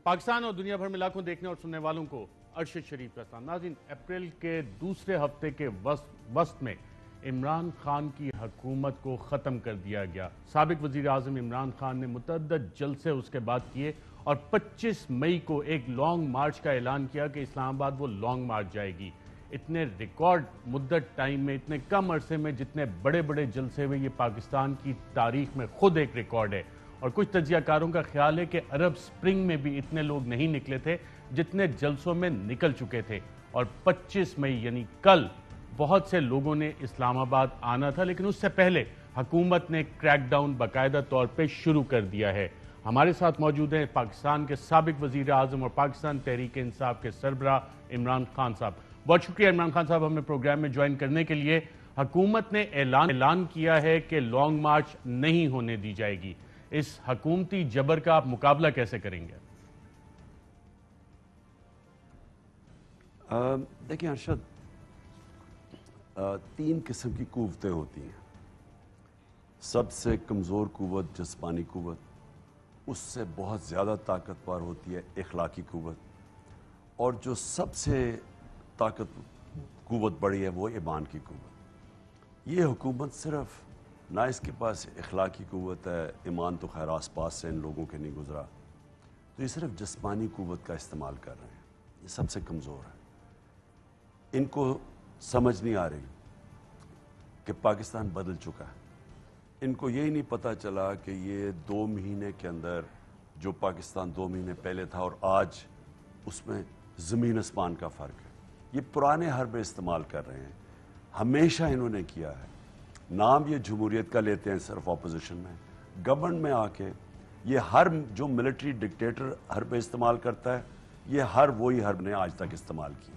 پاکستان اور دنیا بھر میں لاکھوں دیکھنے اور سننے والوں کو ارشد شریف کا سلام۔ ناظرین، اپریل کے دوسرے ہفتے کے وسط میں عمران خان کی حکومت کو ختم کر دیا گیا۔ سابق وزیر اعظم عمران خان نے متعدد جلسے اس کے بعد کیے اور 25 مئی کو ایک لانگ مارچ کا اعلان کیا کہ اسلام آباد وہ لانگ مارچ جائے گی۔ اتنے ریکارڈ مدت ٹائم میں، اتنے کم عرصے میں جتنے بڑے بڑے جلسے ہوئے، یہ پاکستان کی تاریخ میں خود ایک ریکارڈ ہے۔ اور کچھ تجزیہ کاروں کا خیال ہے کہ عرب سپرنگ میں بھی اتنے لوگ نہیں نکلے تھے جتنے جلسوں میں نکل چکے تھے۔ اور 25 مئی یعنی کل بہت سے لوگوں نے اسلام آباد آنا تھا، لیکن اس سے پہلے حکومت نے کریک ڈاؤن باقاعدہ طور پہ شروع کر دیا ہے۔ ہمارے ساتھ موجود ہیں پاکستان کے سابق وزیر اعظم اور پاکستان تحریک انصاف کے سربراہ عمران خان صاحب۔ بہت شکریہ عمران خان صاحب ہمیں پروگرام میں جوائن کرنے کے لیے۔ حکومت نے اعلان کیا ہے کہ لانگ مارچ نہیں ہونے دی جائے گی، اس حکومتی جبر کا آپ مقابلہ کیسے کریں گے؟ دیکھیں ارشد، 3 قسم کی قوتیں ہوتی ہیں۔ سب سے کمزور قوت جسمانی قوت، اس سے بہت زیادہ طاقتور ہوتی ہے اخلاقی قوت، اور جو سب سے قوت بڑی ہے وہ ایمان کی قوت۔ یہ حکومت صرف نہ اس کے پاس اخلاقی قوت ہے، ایمان تو خیر آس پاس سے ان لوگوں کے نہیں گزرا، تو یہ صرف جسمانی قوت کا استعمال کر رہے ہیں۔ یہ سب سے کمزور ہے۔ ان کو سمجھ نہیں آ رہی کہ پاکستان بدل چکا ہے۔ ان کو یہی نہیں پتہ چلا کہ یہ 2 مہینے کے اندر جو پاکستان 2 مہینے پہلے تھا اور آج، اس میں زمین آسمان کا فرق ہے۔ یہ پرانے حربے استعمال کر رہے ہیں، ہمیشہ انہوں نے کیا ہے۔ نام یہ جمہوریت کا لیتے ہیں صرف اپوزیشن میں، گورنمنٹ میں آ کے یہ ہر جو ملٹری ڈکٹیٹر حربے استعمال کرتا ہے، یہ وہی حرب نے آج تک استعمال کیے۔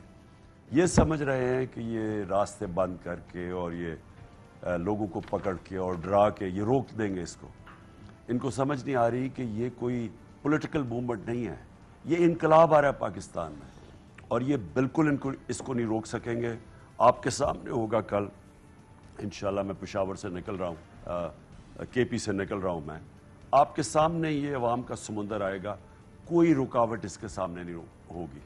یہ سمجھ رہے ہیں کہ یہ راستے بند کر کے اور یہ لوگوں کو پکڑ کے اور ڈرا کے یہ روک دیں گے اس کو۔ ان کو سمجھ نہیں آ رہی کہ یہ کوئی پولیٹیکل موومنٹ نہیں ہے، یہ انقلاب آ رہا ہے پاکستان میں، اور یہ بالکل اس کو نہیں روک سکیں گے۔ آپ کے سامنے ہوگا کل انشاءاللہ، میں پشاور سے نکل رہا ہوں، کے پی سے نکل رہا ہوں میں، آپ کے سامنے یہ عوام کا سمندر آئے گا، کوئی رکاوٹ اس کے سامنے نہیں ہوگی۔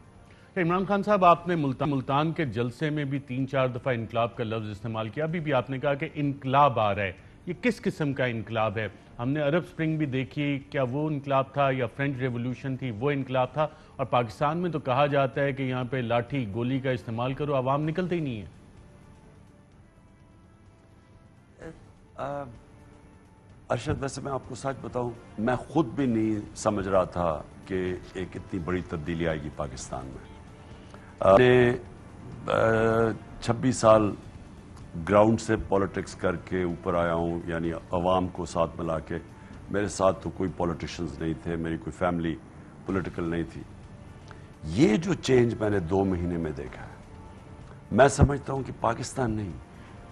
عمران خان صاحب، آپ نے ملتان کے جلسے میں بھی 3-4 دفعہ انقلاب کا لفظ استعمال کیا، ابھی بھی آپ نے کہا کہ انقلاب آ رہا ہے۔ یہ کس قسم کا انقلاب ہے؟ ہم نے عرب سپرنگ بھی دیکھی، کیا وہ انقلاب تھا یا فرینچ ریولوشن تھی وہ انقلاب تھا؟ اور پاکستان میں تو کہا جاتا ہے کہ یہاں پہ لاٹھی گولی کا استعمال کرو، عوام نکلتے ہی نہیں ہے۔ ارشد، ویسے میں آپ کو سچ بتاؤں، میں خود بھی نہیں سمجھ رہا تھا کہ ایک اتنی بڑی تبدیلی آئے گی پاکستان میں۔ میں 26 سال گراؤنڈ سے پولیٹکس کر کے اوپر آیا ہوں، یعنی عوام کو ساتھ ملا کے۔ میرے ساتھ تو کوئی پولیٹیشنز نہیں تھے، میری کوئی فیملی پولیٹیکل نہیں تھی۔ یہ جو چینج میں نے 2 مہینے میں دیکھا ہے، میں سمجھتا ہوں کہ پاکستان نہیں،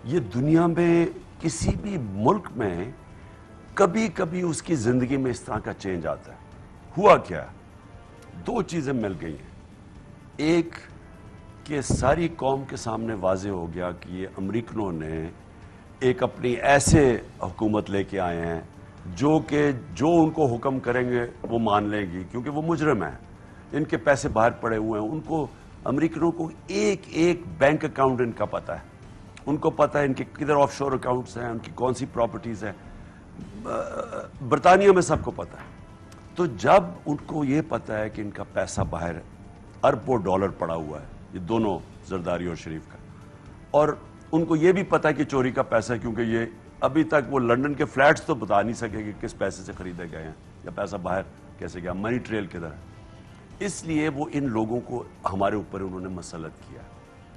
یہ دنیا میں کسی بھی ملک میں کبھی کبھی اس کی زندگی میں اس طرح کا چینج آتا ہے۔ ہوا کیا؟ 2 چیزیں مل گئی ہیں۔ ایک کہ ساری قوم کے سامنے واضح ہو گیا کہ یہ امریکنوں نے ایک اپنی ایسے حکومت لے کے آئے ہیں جو ان کو حکم کریں گے وہ مان لیں گی، کیونکہ وہ مجرم ہیں، ان کے پیسے باہر پڑے ہوئے ہیں۔ ان کو، امریکنوں کو ایک بینک اکاؤنٹ ان کا پتہ ہے، ان کو پتہ ہے ان کے کدھر آف شور اکاؤنٹس ہیں، ان کی کون سی پراپرٹیز ہیں۔ برطانیہ میں سب کو پتہ ہے۔ تو جب ان کو یہ پتہ ہے کہ ان کا پیسہ باہر اربوں ڈالر پڑا ہوا ہے، یہ دونوں زرداری اور شریف کا، اور ان کو یہ بھی پتہ ہے کہ چوری کا پیسہ ہے، کیونکہ یہ ابھی تک وہ لنڈن کے فلیٹس تو بتا نہیں سکے کہ کس پیسے سے خریدے گئے ہیں یا پیسہ باہر کیسے گیا، منی ٹریل کدھر ہے۔ اس لیے وہ ان لوگوں کو ہمارے اوپر انہوں نے مسلط کیا۔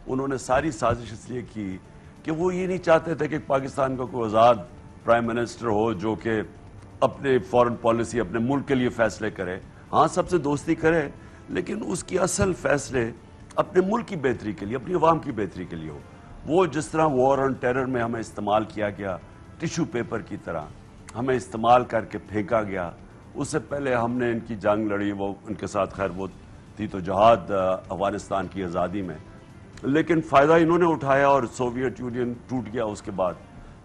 انہوں نے ساری سازش اس لیے کی کہ وہ یہ نہیں چاہتے تھے کہ پاکستان کا کوئی آزاد پرائم منسٹر ہو جو کہ اپنے فورن پالیسی، اپنے ملک کے لیے فیصلے کرے، ہاں سب سے دوستی کرے، لیکن اس کی اصل فیصلے اپنے ملک کی بہتری کے لیے، اپنی عوام کی بہتری کے لیے ہو۔ وہ جس طرح وار آن ٹیرر میں ہمیں استعمال کیا گیا، ٹیشو پیپر کی طرح ہمیں استعمال کر کے پھینکا گیا۔ اس سے پہلے ہم نے ان کی جنگ لڑی، وہ ان کے ساتھ خیر وہ تھی تو جہاد افغانستان کی آزادی میں، لیکن فائدہ انہوں نے اٹھایا اور سوویت یونین ٹوٹ گیا اس کے بعد۔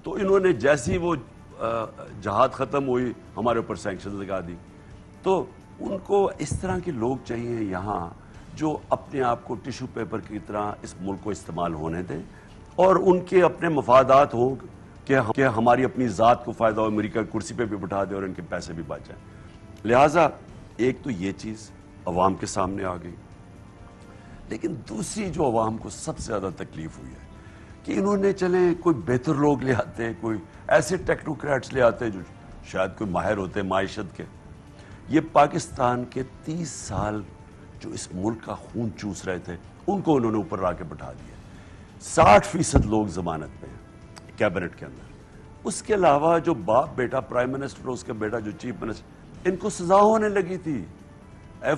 تو انہوں نے جیسی وہ جہاد ختم ہوئی، ہمارے اوپر سینکشن لگا دی۔ تو ان کو اس طرح کے لوگ چاہیے یہاں جو اپنے آپ کو ٹیشو پیپر کی طرح اس ملک کو استعمال ہونے دیں اور ان کے اپنے مفادات ہوں کہ ہماری اپنی ذات کو فائدہ ہو، امریکہ کرسی پہ بھی بٹھا دے اور ان کے پیسے بھی بچ جائیں. لہٰذا ایک تو یہ چیز عوام کے سامنے آ گئی، لیکن دوسری جو عوام کو سب سے زیادہ تکلیف ہوئی ہے کہ انہوں نے چلیں کوئی بہتر لوگ لے آتے، کوئی ایسے ٹیکنوکریٹس لے آتے جو شاید کوئی ماہر ہوتے معیشت کے. یہ پاکستان کے 30 سال جو اس ملک کا خون چوس رہے تھے ان کو انہوں نے اوپر لا کے بٹھا دیا. 60% لوگ ضمانت پہ ہیں کیبنٹ کے اندر. اس کے علاوہ جو باپ بیٹا پرائم منسٹر اور اس کا بیٹا جو چیف منسٹر، ان کو سزا ہونے لگی تھی.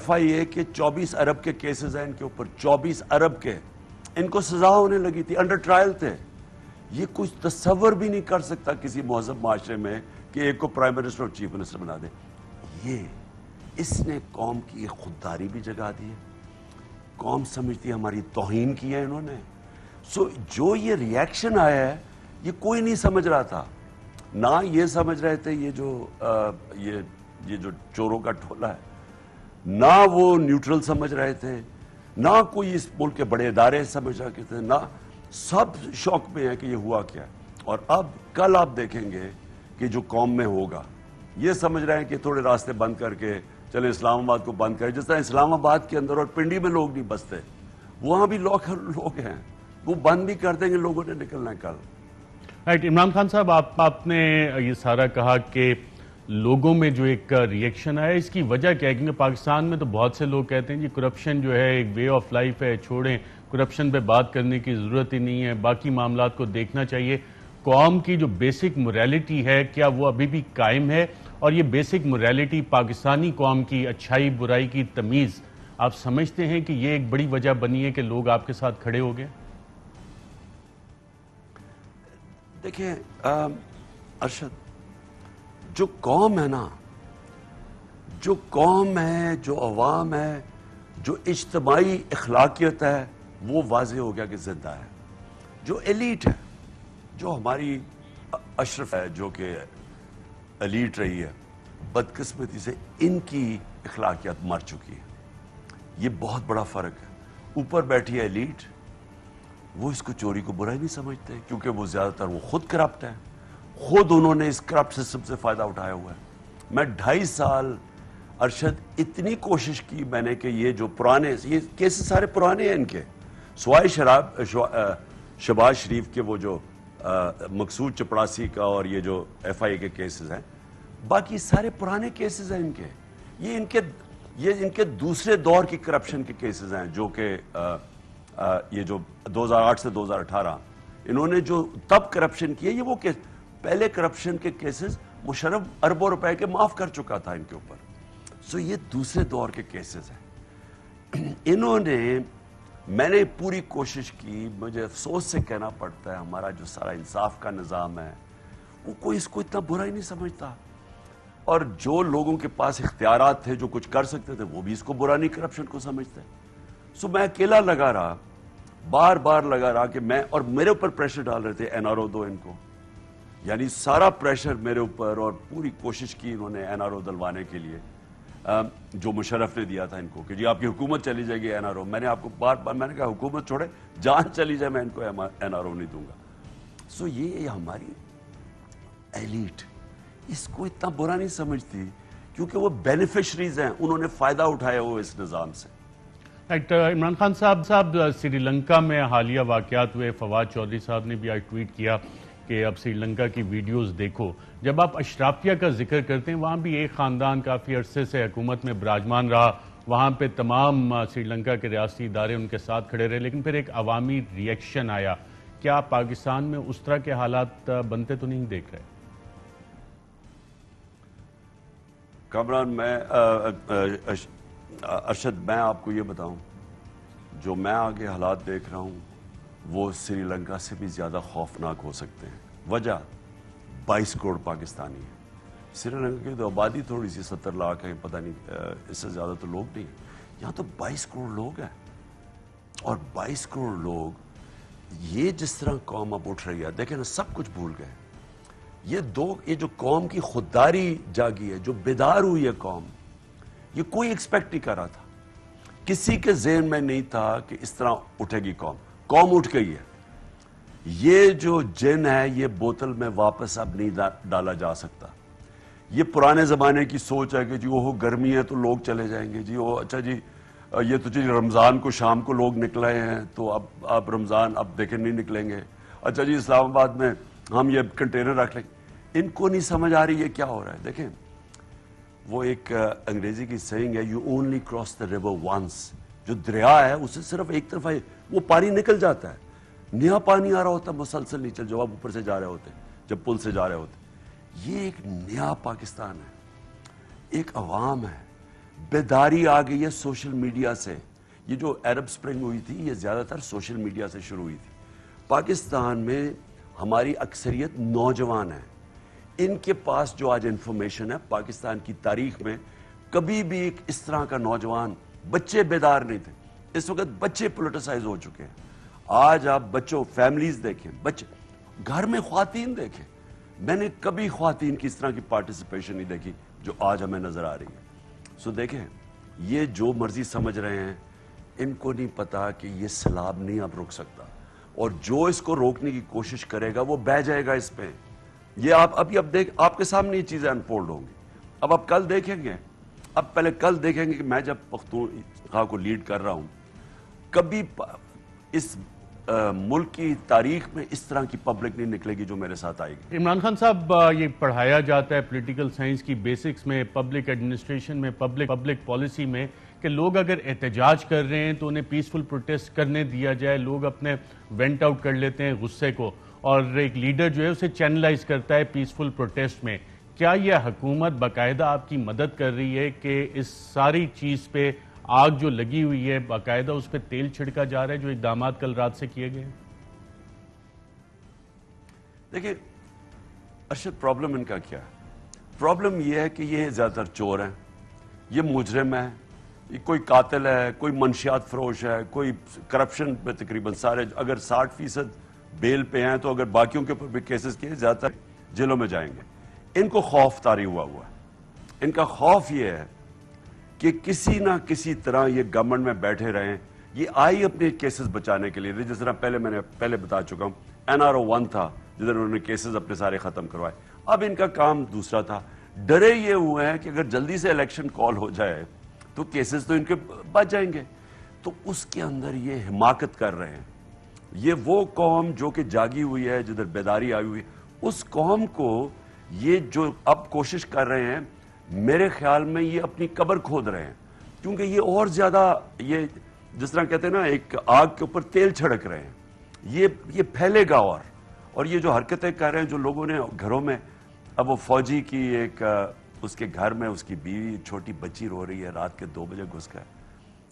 FIA کے 24 ارب کے کیسز ہیں ان کے اوپر، 24 ارب کے، ان کو سزا ہونے لگی تھی، انڈر ٹرائل تھے. یہ کچھ تصور بھی نہیں کر سکتا کسی مہذب معاشرے میں کہ ایک کو پرائم منسٹر اور چیف منسٹر بنا دے. یہ اس نے قوم کی ایک خودداری بھی جگا دی ہے. قوم سمجھتی ہے ہماری توہین کی ہے انہوں نے. جو یہ ریاکشن آیا ہے یہ کوئی نہیں سمجھ رہا تھا. نہ یہ سمجھ رہے تھے یہ جو چوروں کا ٹولہ ہے، نہ وہ نیوٹرل سمجھ رہے تھے، نہ کوئی اس ملک کے بڑے ادارے سمجھ رہے تھے، نہ سب شوق میں ہے کہ یہ ہوا کیا ہے. اور اب کل آپ دیکھیں گے کہ جو قوم میں ہوگا، یہ سمجھ رہے ہیں کہ تھوڑے راستے بند کر کے چلے اسلام آباد کو بند کریں. جس طرح اسلام آباد کے اندر اور پنڈی میں لوگ نہیں بستے، وہاں بھی لوگ ہیں، وہ بند بھی کر دیں گے، لوگوں نے نکلنا ہے کل. رائٹ. عمران خان صاحب، آپ نے یہ سارا کہا کہ لوگوں میں جو ایک ریئیکشن آیا، اس کی وجہ کیا ہے؟ کیونکہ پاکستان میں تو بہت سے لوگ کہتے ہیں جی کرپشن جو ہے ایک وے آف لائف ہے، چھوڑیں، کرپشن پہ بات کرنے کی ضرورت ہی نہیں ہے، باقی معاملات کو دیکھنا چاہیے. قوم کی جو بیسک موریلٹی ہے کیا وہ ابھی بھی قائم ہے؟ اور یہ بیسک موریلٹی پاکستانی قوم کی اچھائی برائی کی تمیز، آپ سمجھتے ہیں کہ یہ ایک بڑی وجہ بنی ہے کہ لوگ آپ کے ساتھ کھڑے ہو گئے؟ دیکھیں ارشد، جو قوم ہے نا، جو قوم ہے، جو عوام ہے، جو اجتماعی اخلاقیت ہے، وہ واضح ہو گیا کہ زندہ ہے. جو ایلیٹ ہے، جو ہماری اشرف ہے، جو کہ ایلیٹ رہی ہے، بدقسمتی سے ان کی اخلاقیات مر چکی ہے. یہ بہت بڑا فرق ہے. اوپر بیٹھی ہے ایلیٹ، وہ اس کو چوری کو برا ہی نہیں سمجھتے کیونکہ وہ زیادہ تر وہ خود کرپٹ ہے، خود انہوں نے اس کرپٹ سسٹم سے فائدہ اٹھایا ہوا ہے. میں 2.5 سال ارشد اتنی کوشش کی میں نے کہ یہ جو پرانے یہ کیسز سارے پرانے ہیں ان کے، سوائے شہباز شریف کے وہ جو مقصود چپڑاسی کا اور یہ جو FIA کے کیسز ہیں، باقی سارے پرانے کیسز ہیں ان کے. یہ ان کے دوسرے دور کی کرپشن کے کیسز ہیں جو کہ یہ جو 2008 سے 2018 انہوں نے جو تب کرپشن کی ہے، یہ وہ پہلے کرپشن کے کیسز مشرف اربوں روپے کے معاف کر چکا تھا ان کے اوپر. یہ دوسرے دور کے کیسز ہیں. انہوں نے، میں نے پوری کوشش کی، مجھے افسوس سے کہنا پڑتا ہے ہمارا جو سارا انصاف کا نظام ہے وہ کوئی اس کو اتنا برا ہی نہیں سمجھتا. اور جو لوگوں کے پاس اختیارات تھے، جو کچھ کر سکتے تھے، وہ بھی اس کو برا نہیں کرپشن کو سمجھتے. میں اکیلا لگا رہا، بار بار لگا رہا کہ میں، اور میرے اوپر پریشر ڈال رہے تھے NRO دو ان کو، یعنی سارا پریشر میرے اوپر، اور پوری کوشش کی انہوں نے NRO دلوانے کے لیے جو مشرف نے دیا تھا ان کو کہ جی آپ کی حکومت چلی جائے گی NRO. میں نے آپ کو بار بار میں نے کہا حکومت چھوڑے، جان چلی جائے میں ان کو NRO نہیں دوں گا. یہ ہماری ایلیٹ اس کو اتنا برا نہیں سمجھتی کیونکہ وہ بینیفیشریز ہیں، انہوں نے فائدہ اٹھایا ہوا اس نظام سے. عمران خان صاحب سری لنکا میں حالیہ واقعات ہوئے، فواد چودھری صاحب نے بھی آج ٹویٹ کیا کہ اب سری لنکا کی ویڈیوز دیکھو. جب آپ اشرافیہ کا ذکر کرتے ہیں، وہاں بھی ایک خاندان کافی عرصے سے حکومت میں براجمان رہا، وہاں پہ تمام سری لنکا کے ریاستی ادارے ان کے ساتھ کھڑے رہے، لیکن پھر ایک عوامی ریئیکشن آیا. کیا آپ پاکستان میں اس طرح کے حالات بنتے تو نہیں دیکھ رہے؟ کامران، میں ارشد میں آپ کو یہ بتاؤں، جو میں آگے حالات دیکھ رہا ہوں وہ سری لنکا سے بھی زیادہ خوفناک ہو سکتے ہیں. وجہ 22 کروڑ پاکستانی ہیں. سری لنکا کی تو آبادی تھوڑی سی 70 لاکھ ہے، پتہ نہیں اس سے زیادہ تو لوگ نہیں. یہاں تو 22 کروڑ لوگ ہیں، اور 22 کروڑ لوگ یہ جس طرح قوم اب اٹھ رہی ہے، دیکھیں نا، سب کچھ بھول گئے. یہ جو قوم کی خودداری جاگی ہے، جو بیدار ہوئی ہے قوم، یہ کوئی ایکسپیکٹ نہیں کر رہا تھا. کسی کے ذہن میں نہیں تھا کہ اس طرح اٹھے گی قوم اٹھ گئی ہے. یہ جو جن ہے یہ بوتل میں واپس اب نہیں ڈالا جا سکتا. یہ پرانے زمانے کی سوچ ہے کہ جی وہ گرمی ہے تو لوگ چلے جائیں گے, جی وہ اچھا جی یہ تو جی رمضان کو شام کو لوگ نکلے ہیں تو اب رمضان اب دیکھیں نہیں نکلیں گے, اچھا جی اسلام آباد میں ہم یہ کنٹینر رکھ لیں گے. ان کو نہیں سمجھ آ رہی یہ کیا ہو رہا ہے. دیکھیں وہ ایک انگریزی کی سیئنگ ہے, you only cross the river once. جو دریا ہے اسے صرف ایک طرف وہ پانی نکل جاتا ہے, نیا پانی آ رہا ہوتا ہے مسلسل نیچے جو آپ اوپر سے جا رہے ہوتے جب پل سے جا رہے ہوتے. یہ ایک نیا پاکستان ہے, ایک عوام ہے, بیداری آ گئی ہے سوشل میڈیا سے. یہ جو عرب سپرنگ ہوئی تھی یہ زیادہ تر سوشل میڈیا سے شروع ہوئی تھی. پاکستان میں ہماری اکثریت نوجوان ہیں, ان کے پاس جو آج انفارمیشن ہے پاکستان کی تاریخ میں کبھی بھی ایک اس طرح کا نوجوان, بچے بیدار نہیں تھے. اس وقت بچے پولیٹیسائز ہو چکے ہیں. آج آپ بچوں فیملیز دیکھیں, بچے گھر میں خواتین دیکھیں, میں نے کبھی خواتین کی اس طرح کی پارٹیسپیشن نہیں دیکھی جو آج ہمیں نظر آ رہی ہے. سو دیکھیں یہ جو مرضی سمجھ رہے ہیں, ان کو نہیں پتا کہ یہ سیلاب نہیں اب رک سکتا, اور جو اس کو روکنے کی کوشش کرے گا وہ بہہ جائے گا اس پہ. یہ آپ کے سامنے یہ چیزیں انفولڈ ہوں گی. اب آپ کل دیکھیں گے, اب پہلے کل دیکھیں گے کہ میں جب پختونخوا کو لیڈ کر رہا ہوں, کبھی اس ملک کی تاریخ میں اس طرح کی پبلک نہیں نکلے گی جو میرے ساتھ آئے گی. عمران خان صاحب, یہ پڑھایا جاتا ہے پولیٹیکل سائنس کی بیسکس میں, پبلک ایڈمنسٹریشن میں, پبلک پالیسی میں, کہ لوگ اگر احتجاج کر رہے ہیں تو انہیں پیسفل پروٹیسٹ کرنے دیا جائے. لوگ اپنے وینٹ آؤٹ کر لیتے ہیں غصے کو, اور ایک لیڈر جو ہے اسے چینلائز کرتا ہے پیسفل پروٹیسٹ میں. کیا یہ حکومت باقاعدہ آپ کی مدد کر رہی ہے کہ اس ساری چیز پہ آگ جو لگی ہوئی ہے باقاعدہ اس پہ تیل چھڑکا جا رہا ہے, جو اقدامات کل رات سے کیے گئے ہیں؟ دیکھیں ارشد, پرابلم ان کا کیا ہے؟ پرابلم یہ ہے کہ یہ زیادہ تر چور ہیں, یہ مجرم ہے, یہ کوئی قاتل ہے, کوئی منشیات فروش ہے, کوئی کرپشن پہ تقریباً سارے, اگر 60% بیل پہ ہیں تو اگر باقیوں کے اوپر بھی کیسز کیے زیادہ تر جیلوں میں جائیں گے. ان کو خوف طاری ہوا ہے. ان کا خوف یہ ہے کہ کسی نہ کسی طرح یہ گورنمنٹ میں بیٹھے رہیں. یہ آئی اپنے کیسز بچانے کے لیے, جس طرح میں نے پہلے بتا چکا ہوں, NRO 1 تھا جدھر انہوں نے کیسز اپنے سارے ختم کروائے. اب ان کا کام دوسرا تھا. ڈرے یہ ہوئے ہیں کہ اگر جلدی سے الیکشن کال ہو جائے تو کیسز تو ان کے بچ جائیں گے. تو اس کے اندر یہ حماقت کر رہے ہیں. یہ وہ قوم جو کہ جاگی ہوئی ہے, جدھر بیداری آئی ہوئی ہے, اس قوم کو یہ جو اب کوشش کر رہے ہیں, میرے خیال میں یہ اپنی قبر کھود رہے ہیں. کیونکہ یہ اور زیادہ, یہ جس طرح کہتے ہیں نا ایک آگ کے اوپر تیل چھڑک رہے ہیں. یہ پھیلے گا. اور یہ جو حرکتیں کر رہے ہیں جو لوگوں نے گھروں میں, اب وہ فوجی کی ایک اس کے گھر میں اس کی بیوی چھوٹی بچی رو رہی ہے, رات کے 2 بجے گھس گئے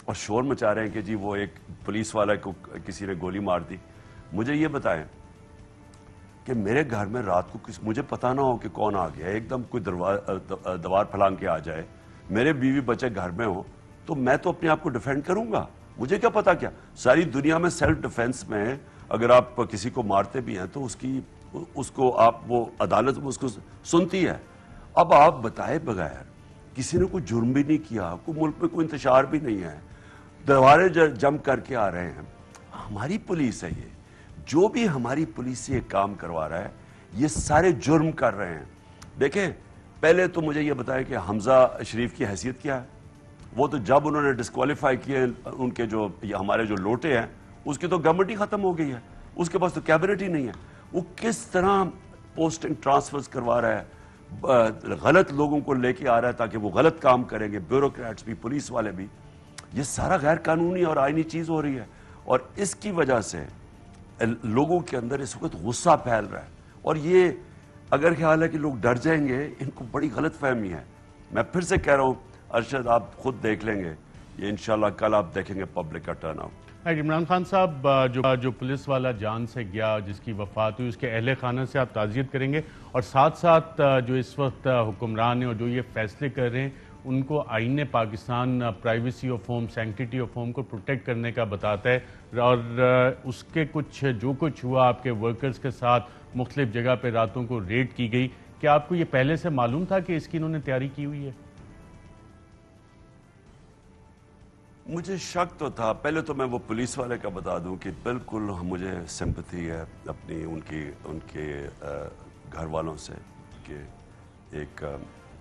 اور شور مچا رہے ہیں کہ جی وہ ایک پولیس والا کو کسی نے گولی مار دی. مجھے یہ بتائیں کہ میرے گھر میں رات کو مجھے پتا نہ ہو کہ کون آ گیا, ایک دم کوئی دیوار پھلانگ کے آ جائے, میرے بیوی بچے گھر میں ہوں, تو میں تو اپنے آپ کو ڈیفینڈ کروں گا. مجھے کیا پتا, کیا ساری دنیا میں سیلف ڈیفینس میں اگر آپ کسی کو مارتے بھی ہیں تو اس کو آپ وہ عدالت میں اس کو سنتی ہے. اب آپ بتائے بغیر, کسی نے کوئی جرم بھی نہیں کیا, کوئی ملک میں کوئی انتشار بھی نہیں ہے, دیواریں جم کر کے آ رہے ہیں. ہماری پولیس ہے, یہ جو بھی ہماری پولیس سے یہ کام کروا رہا ہے یہ سارے جرم کر رہے ہیں. دیکھیں پہلے تو مجھے یہ بتائیں کہ حمزہ شریف کی حیثیت کیا ہے. وہ تو جب انہوں نے ڈسکوالیفائی کیے ان کے جو ہمارے جو لوٹے ہیں, اس کی تو گورنمنٹ ہی ختم ہو گئی ہے, اس کے پاس تو کیبنٹ ہی نہیں ہے. وہ کس طرح پوسٹنگ ٹرانسفرز کروا رہا ہے, غلط لوگوں کو لے کے آ رہا ہے تاکہ وہ غلط کام کریں گے, بیوروکریٹس بھی, پولیس والے بھی. یہ سارا غیر قانونی اور آئینی چیز ہو رہی ہے, اور اس کی وجہ سے لوگوں کے اندر اس وقت غصہ پھیل رہا ہے. اور یہ اگر خیال ہے کہ لوگ ڈر جائیں گے, ان کو بڑی غلط فہمی ہے. میں پھر سے کہہ رہا ہوں ارشد, آپ خود دیکھ لیں گے, یہ انشاءاللہ کل آپ دیکھیں گے پبلک کا ٹرن آؤٹ. عمران خان صاحب, جو پولیس والا جان سے گیا, جس کی وفات ہوئی, اس کے اہل خانہ سے آپ تعزیت کریں گے, اور ساتھ ساتھ جو اس وقت حکمران ہیں اور جو یہ فیصلے کر رہے ہیں ان کو آئین Pakistan privacy of home, sanctity of home کو پروٹیکٹ کرنے کا بتاتا ہے, اور اس کے جو کچھ ہوا آپ کے ورکرز کے ساتھ مختلف جگہ پہ راتوں کو ریڈ کی گئی, کیا آپ کو یہ پہلے سے معلوم تھا کہ اس کی انہوں نے تیاری کی ہوئی ہے؟ مجھے شک تو تھا. پہلے تو میں وہ پولیس والے کا بتا دوں کہ بالکل مجھے سمپتھی ہے اپنی ان کے گھر والوں سے کہ ایک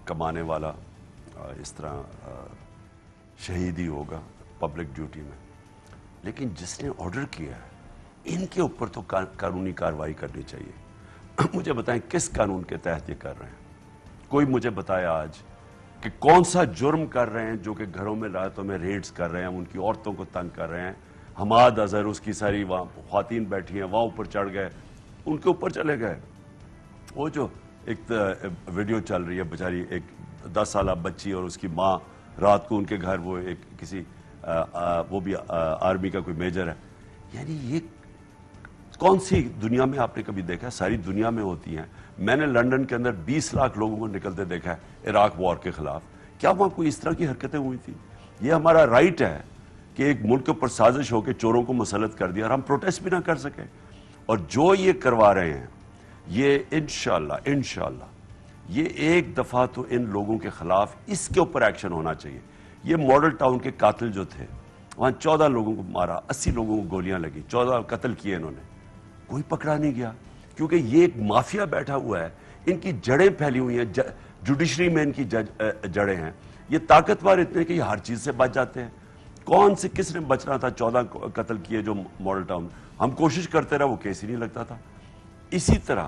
کمانے والا اس طرح شہید ہی ہوگا پبلک ڈیوٹی میں. لیکن جس نے آرڈر کیا ہے ان کے اوپر تو قانونی کارروائی کرنی چاہیے. مجھے بتائیں کس قانون کے تحت یہ کر رہے ہیں؟ کوئی مجھے بتایا آج کہ کون سا جرم کر رہے ہیں جو کہ گھروں میں راتوں میں ریڈز کر رہے ہیں, ان کی عورتوں کو تنگ کر رہے ہیں. حماد اظہر اس کی ساری وہاں خواتین بیٹھی ہیں وہاں اوپر چڑھ گئے, ان کے اوپر چلے گئے. وہ جو ایک ویڈیو چل رہی ہے بیچاری ایک 10 سالہ بچی اور اس کی ماں رات کو ان کے گھر, وہ ایک کسی وہ بھی آرمی کا کوئی میجر ہے. یعنی یہ کون سی دنیا میں آپ نے کبھی دیکھا؟ ساری دنیا میں ہوتی ہیں. میں نے لنڈن کے اندر 20 لاکھ لوگوں کو نکلتے دیکھا ہے عراق وار کے خلاف. کیا وہاں کوئی اس طرح کی حرکتیں ہوئی تھی؟ یہ ہمارا رائٹ ہے کہ ایک ملک کے اوپر سازش ہو کے چوروں کو مسلط کر دیا اور ہم پروٹیسٹ بھی نہ کر سکیں. اور جو یہ کروا رہے ہیں یہ انشاءاللہ یہ ایک دفعہ تو ان لوگوں کے خلاف اس کے اوپر ایکشن ہونا چاہیے. یہ ماڈل ٹاؤن کے قاتل جو تھے وہاں 14 لوگوں کو مارا, 80 لوگوں کو گولیاں لگی, 14 قتل کیے انہوں نے, کوئی پکڑا نہیں گیا کیونکہ یہ ایک مافیا بیٹھا ہوا ہے. ان کی جڑیں پھیلی ہوئی ہیں, جوڈیشری میں ان کی جڑیں ہیں. یہ طاقتور اتنے کہ یہ ہر چیز سے بچ جاتے ہیں. کس نے بچنا تھا؟ 14 قتل کیے جو ماڈل ٹاؤن. ہم کوشش کرتے رہے, وہ کیس ہی نہیں لگتا تھا. اسی طرح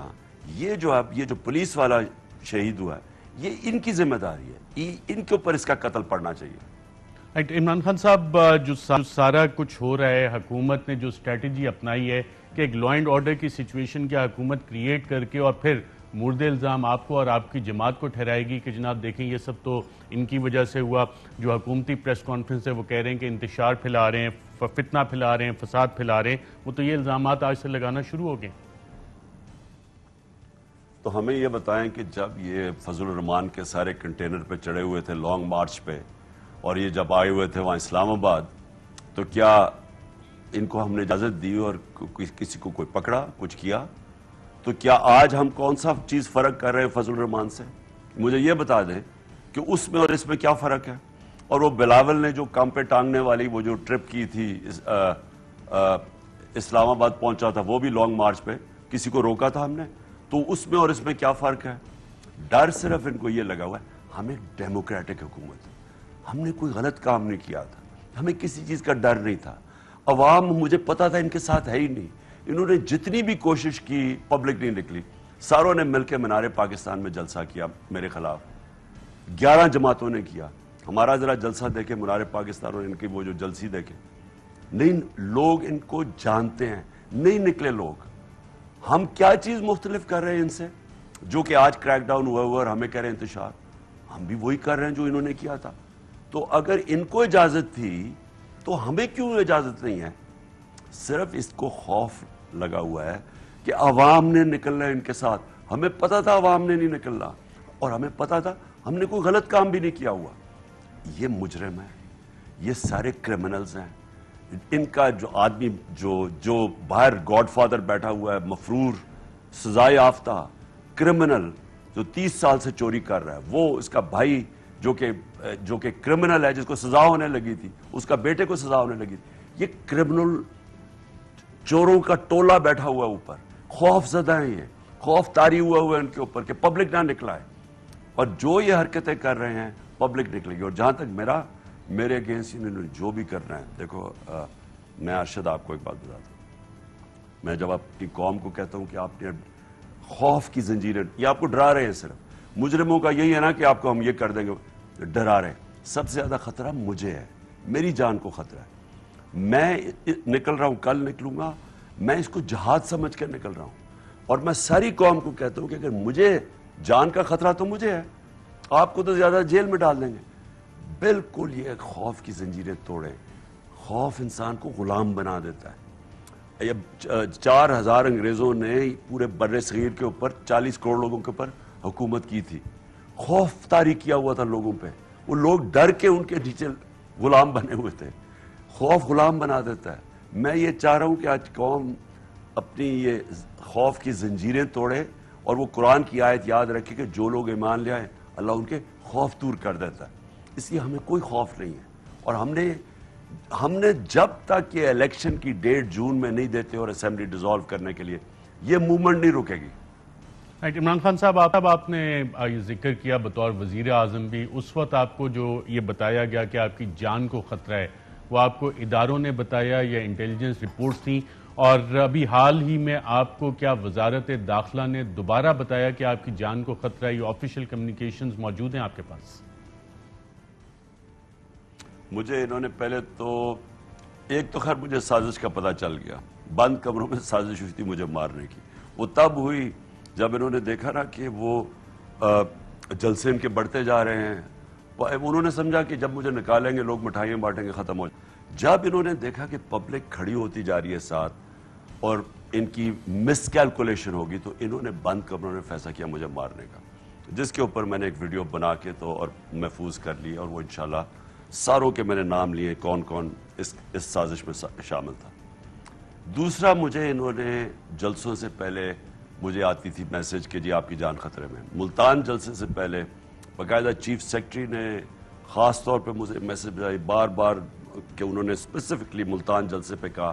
یہ جو پولیس والا شہید ہوا ہے یہ ان کی ذمہ داری ہے, ان کے اوپر اس کا قتل پڑنا چاہیے. عمران خان صاحب, جو سارا کچھ ہو رہا ہے, حکومت نے جو اسٹریٹجی اپنائی ہے کہ ایک لا اینڈ آرڈر کی سچویشن کی حکومت کریٹ کر کے اور پھر مورد الزام آپ کو اور آپ کی جماعت کو ٹھہرائے گی کہ جناب دیکھیں یہ سب تو ان کی وجہ سے ہوا. جو حکومتی پریس کانفرنس ہے وہ کہہ رہے ہیں کہ انتشار پھیلا رہے ہیں, فتنہ پھیلا رہے ہیں, فساد پھیلا رہے ہیں, وہ تو یہ الزامات آج سے لگانا شروع ہو گئے. تو ہمیں یہ بتائیں کہ جب یہ فضل الرحمان کے سارے کنٹینر پہ چڑھے ہوئے تھے لانگ مارچ پہ, اور یہ جب آئے ہوئے تھے وہاں اسلام آباد, تو کیا ان کو ہم نے اجازت دی اور کسی کو کوئی پکڑا, کچھ کیا؟ تو کیا آج ہم کون سا چیز فرق کر رہے ہیں فضل الرحمان سے؟ مجھے یہ بتا دیں کہ اس میں اور اس میں کیا فرق ہے. اور وہ بلاول نے جو کام پہ ٹانگنے والی وہ جو ٹرپ کی تھی اسلام آباد پہنچا تھا, وہ بھی لانگ مارچ پہ, کسی کو روکا تھا ہم نے؟ تو اس میں اور اس میں کیا فرق ہے؟ ڈر صرف ان کو یہ لگا ہوا ہے ہم ایک ڈیموکریٹک حکومت, ہم نے کوئی غلط کام نہیں کیا تھا, ہمیں کسی چیز کا ڈر نہیں تھا. عوام مجھے پتا تھا ان کے ساتھ ہے ہی نہیں. انہوں نے جتنی بھی کوشش کی پبلک نہیں نکلی. ساروں نے مل کے منارے پاکستان میں جلسہ کیا میرے خلاف, 11 جماعتوں نے کیا. ہمارا ذرا جلسہ دیکھیں منارے پاکستان اور ان کی وہ جو جلسی دیکھیں. نہیں, لوگ ان کو جانتے ہیں, نہیں نکلے لوگ. ہم کیا چیز مختلف کر رہے ہیں ان سے جو کہ آج کریک ڈاؤن ہوا اور ہمیں کہہ رہے ہیں انتشار؟ ہم بھی وہی کر رہے ہیں جو انہوں نے کیا تھا. تو اگر ان کو اجازت تھی تو ہمیں کیوں اجازت نہیں ہے؟ صرف اس کو خوف لگا ہوا ہے کہ عوام نے نکلنا ہے ان کے ساتھ. ہمیں پتا تھا عوام نے نہیں نکلنا, اور ہمیں پتا تھا ہم نے کوئی غلط کام بھی نہیں کیا ہوا. یہ مجرم ہے, یہ سارے کرمنلز ہیں. ان کا جو آدمی جو باہر گاڈ فادر بیٹھا ہوا ہے, مفرور, سزائے یافتہ کرمنل جو 30 سال سے چوری کر رہا ہے, وہ اس کا بھائی جو کہ کرمنل ہے, جس کو سزا ہونے لگی تھی, اس کا بیٹے کو سزا ہونے لگی تھی. یہ کرمنل چوروں کا ٹولہ بیٹھا ہوا ہے اوپر. خوف زدہ ہیں, یہ خوف طاری ہوا ہے ان کے اوپر کہ پبلک نہ نکلا ہے. اور جو یہ حرکتیں کر رہے ہیں پبلک نکلے گی. اور جہاں تک میرے اگینسٹ انہوں نے جو بھی کرنا ہے, دیکھو میں ارشد آپ کو ایک بات بتاتا ہوں. میں جب اپنی قوم کو کہتا ہوں کہ آپ نے خوف کی زنجیریں, یہ آپ کو ڈرا رہے ہیں. صرف مجرموں کا یہی ہے نا کہ آپ کو ہم یہ کر دیں گے, ڈرا رہے ہیں. سب سے زیادہ خطرہ مجھے ہے, میری جان کو خطرہ ہے. میں نکل رہا ہوں, کل نکلوں گا, میں اس کو جہاد سمجھ کر نکل رہا ہوں. اور میں ساری قوم کو کہتا ہوں کہ اگر مجھے جان کا خطرہ تو مجھے ہے, آپ کو تو زیادہ جیل میں ڈال دیں گے. بالکل یہ خوف کی زنجیریں توڑیں. خوف انسان کو غلام بنا دیتا ہے. 4000 انگریزوں نے پورے بر صغیر کے اوپر 40 کروڑ لوگوں کے اوپر حکومت کی تھی. خوف طاری کیا ہوا تھا لوگوں پہ. وہ لوگ ڈر کے ان کے نیچے غلام بنے ہوئے تھے. خوف غلام بنا دیتا ہے. میں یہ چاہ رہا ہوں کہ آج قوم اپنی یہ خوف کی زنجیریں توڑے اور وہ قرآن کی آیت یاد رکھے کہ جو لوگ ایمان لے آئے اللہ ان کے خوف دور کر دیتا ہے. اس لیے ہمیں کوئی خوف نہیں ہے. اور ہم نے ہم نے جب تک یہ الیکشن کی ڈیٹ جون میں نہیں دیتے اور اسمبلی ڈیزالو کرنے کے لیے یہ موومنٹ نہیں رکے گی. عمران خان صاحب آپ نے یہ ذکر کیا بطور وزیر اعظم بھی, اس وقت آپ کو جو یہ بتایا گیا کہ آپ کی جان کو خطرہ ہے وہ آپ کو اداروں نے بتایا یا انٹیلیجنس رپورٹس تھیں, اور ابھی حال ہی میں آپ کو کیا وزارت داخلہ نے دوبارہ بتایا کہ آپ کی جان کو خطرہ ہے؟ یہ آفیشیل کمیونیکیشنز موجود ہیں آپ کے پاس؟ مجھے انہوں نے پہلے تو ایک تو خیر مجھے سازش کا پتہ چل گیا, بند کمروں میں سازش ہوئی تھی مجھے مارنے کی. وہ تب ہوئی جب انہوں نے دیکھا نا کہ وہ جلسے ان کے بڑھتے جا رہے ہیں. انہوں نے سمجھا کہ جب مجھے نکالیں گے لوگ مٹھائیاں بانٹیں گے, ختم ہو جائے. جب انہوں نے دیکھا کہ پبلک کھڑی ہوتی جا رہی ہے ساتھ اور ان کی مس کیلکولیشن ہوگی, تو انہوں نے بند کمروں نے فیصلہ کیا مجھے مارنے کا, جس کے اوپر میں نے ایک ویڈیو بنا کے تو اور محفوظ کر لی, اور وہ انشاءاللہ ساروں کے میں نے نام لیے کون کون اس سازش میں شامل تھا. دوسرا, مجھے انہوں نے جلسوں سے پہلے مجھے آتی تھی میسج کہ جی آپ کی جان خطرے میں. ملتان جلسے سے پہلے باقاعدہ چیف سیکرٹری نے خاص طور پہ مجھے میسج بھیجائی بار بار کہ انہوں نے اسپیسیفکلی ملتان جلسے پہ کہا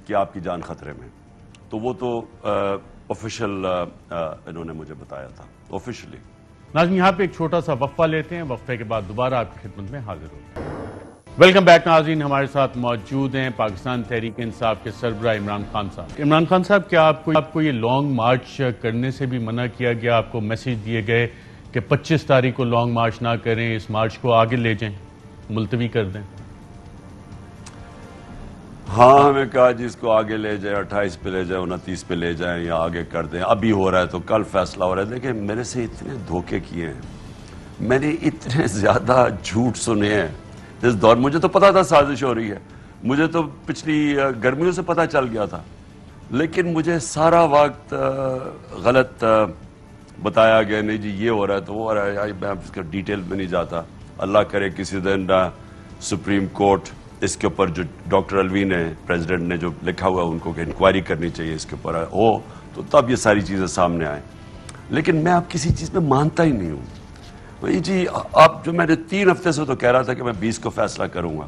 کہ آپ کی جان خطرے میں. تو وہ تو آفیشیل انہوں نے مجھے بتایا تھا آفیشلی. ناظرین یہاں پہ ایک چھوٹا سا وقفہ لیتے ہیں, وقفے کے بعد دوبارہ آپ کی خدمت میں حاضر ہوتے ہیں. ویلکم بیک ناظرین, ہمارے ساتھ موجود ہیں پاکستان تحریک انصاف کے سربراہ عمران خان صاحب. عمران خان صاحب, کیا آپ کو یہ لانگ مارچ کرنے سے بھی منع کیا گیا؟ آپ کو میسج دیے گئے کہ 25 تاریخ کو لانگ مارچ نہ کریں, اس مارچ کو آگے لے جائیں, ملتوی کر دیں؟ ہاں, ہمیں کہا جی اس کو آگے لے جائیں, 28 پہ لے جائیں, 29 پہ لے جائیں یا آگے کر دیں. ابھی ہو رہا ہے تو کل فیصلہ ہو رہا ہے. دیکھیں میرے سے اتنے دھوکے کیے ہیں, میں نے اتنے زیادہ جھوٹ سنے ہیں اس دور. مجھے تو پتا تھا سازش ہو رہی ہے, مجھے تو پچھلی گرمیوں سے پتا چل گیا تھا, لیکن مجھے سارا وقت غلط بتایا گیا. نہیں جی یہ ہو رہا ہے تو وہ ہو رہا ہے, میں اس کا ڈیٹیل میں نہیں جاتا. اللہ کرے کسی دن سپریم کورٹ اس کے اوپر جو ڈاکٹر الوی نے پریزیڈنٹ نے جو لکھا ہوا ان کو کہ انکوائری کرنی چاہیے اس کے اوپر ہو, تو تب یہ ساری چیزیں سامنے آئیں. لیکن میں اب کسی چیز میں مانتا ہی نہیں ہوں. جی آپ جو میں نے 3 ہفتے سے تو کہہ رہا تھا کہ میں 20 کو فیصلہ کروں گا,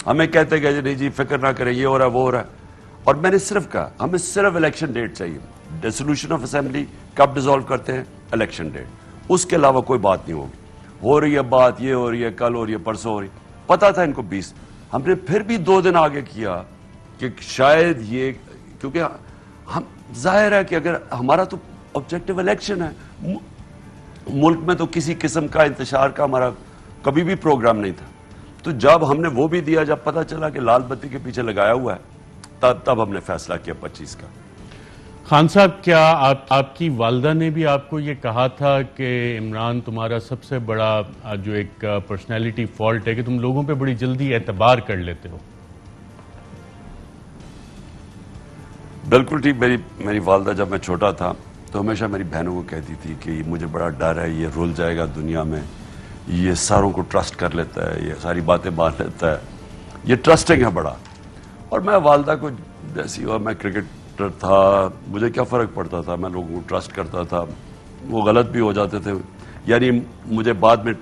ہمیں کہتے کہ نہیں جی فکر نہ کریں یہ ہو رہا ہے وہ ہو رہا ہے. اور میں نے صرف کہا ہمیں صرف الیکشن ڈیٹ چاہیے, ڈیسولوشن آف اسمبلی کب ڈیزالو کرتے ہیں, الیکشن ڈیٹ, اس کے علاوہ کوئی بات نہیں ہوگی. ہو رہی ہے بات, یہ ہو رہی ہے, کل ہو رہی ہے, پرسوں ہو رہی ہے, پتا تھا ان کو 20. ہم نے پھر بھی 2 دن آگے کیا کہ شاید یہ, کیونکہ ہم ظاہر ہے کہ اگر ہمارا تو آبجیکٹو الیکشن ہے, ملک میں تو کسی قسم کا انتشار کا ہمارا کبھی بھی پروگرام نہیں تھا. تو جب ہم نے وہ بھی دیا, جب پتا چلا کہ لال بتی کے پیچھے لگایا ہوا ہے, تب ہم نے فیصلہ کیا 25 کا. خان صاحب, کیا آپ کی والدہ نے بھی آپ کو یہ کہا تھا کہ عمران تمہارا سب سے بڑا جو ایک پرسنالٹی فالٹ ہے کہ تم لوگوں پہ بڑی جلدی اعتبار کر لیتے ہو؟ بالکل ٹھیک. میری والدہ جب میں چھوٹا تھا تو ہمیشہ میری بہنوں کو کہتی تھی کہ مجھے بڑا ڈر ہے, یہ رول جائے گا دنیا میں, یہ ساروں کو ٹرسٹ کر لیتا ہے, یہ ساری باتیں مان لیتا ہے, یہ ٹرسٹنگ ہے بڑا. اور میں والدہ کو جیسی ہوا, میں کرکٹر تھا, مجھے کیا فرق پڑتا تھا, میں لوگوں کو ٹرسٹ کرتا تھا, وہ غلط بھی ہو جاتے تھے, یعنی مجھے بعد میں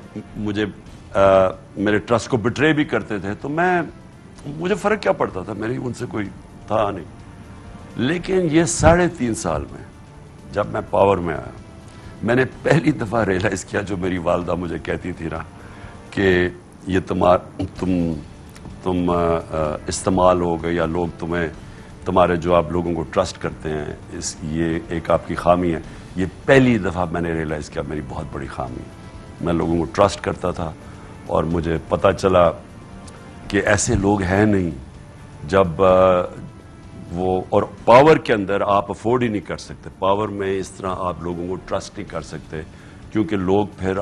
میرے ٹرسٹ کو بٹرے بھی کرتے تھے, تو مجھے فرق کیا پڑتا تھا, میری ان سے کوئی تھا نہیں. لیکن یہ 3.5 سال میں جب میں پاور میں آیا, میں نے پہلی دفعہ ریئلائز کیا جو میری والدہ مجھے کہتی تھی نا کہ یہ تم استعمال ہو گئے, یا لوگ تمہارے جو آپ لوگوں کو ٹرسٹ کرتے ہیں, یہ ایک آپ کی خامی ہے. یہ پہلی دفعہ میں نے ریئلائز کیا میری بہت بڑی خامی ہے. میں لوگوں کو ٹرسٹ کرتا تھا اور مجھے پتہ چلا کہ ایسے لوگ ہیں نہیں, جب وہ, اور پاور کے اندر آپ افورڈ ہی نہیں کر سکتے, پاور میں اس طرح آپ لوگوں کو ٹرسٹ نہیں کر سکتے, کیونکہ لوگ پھر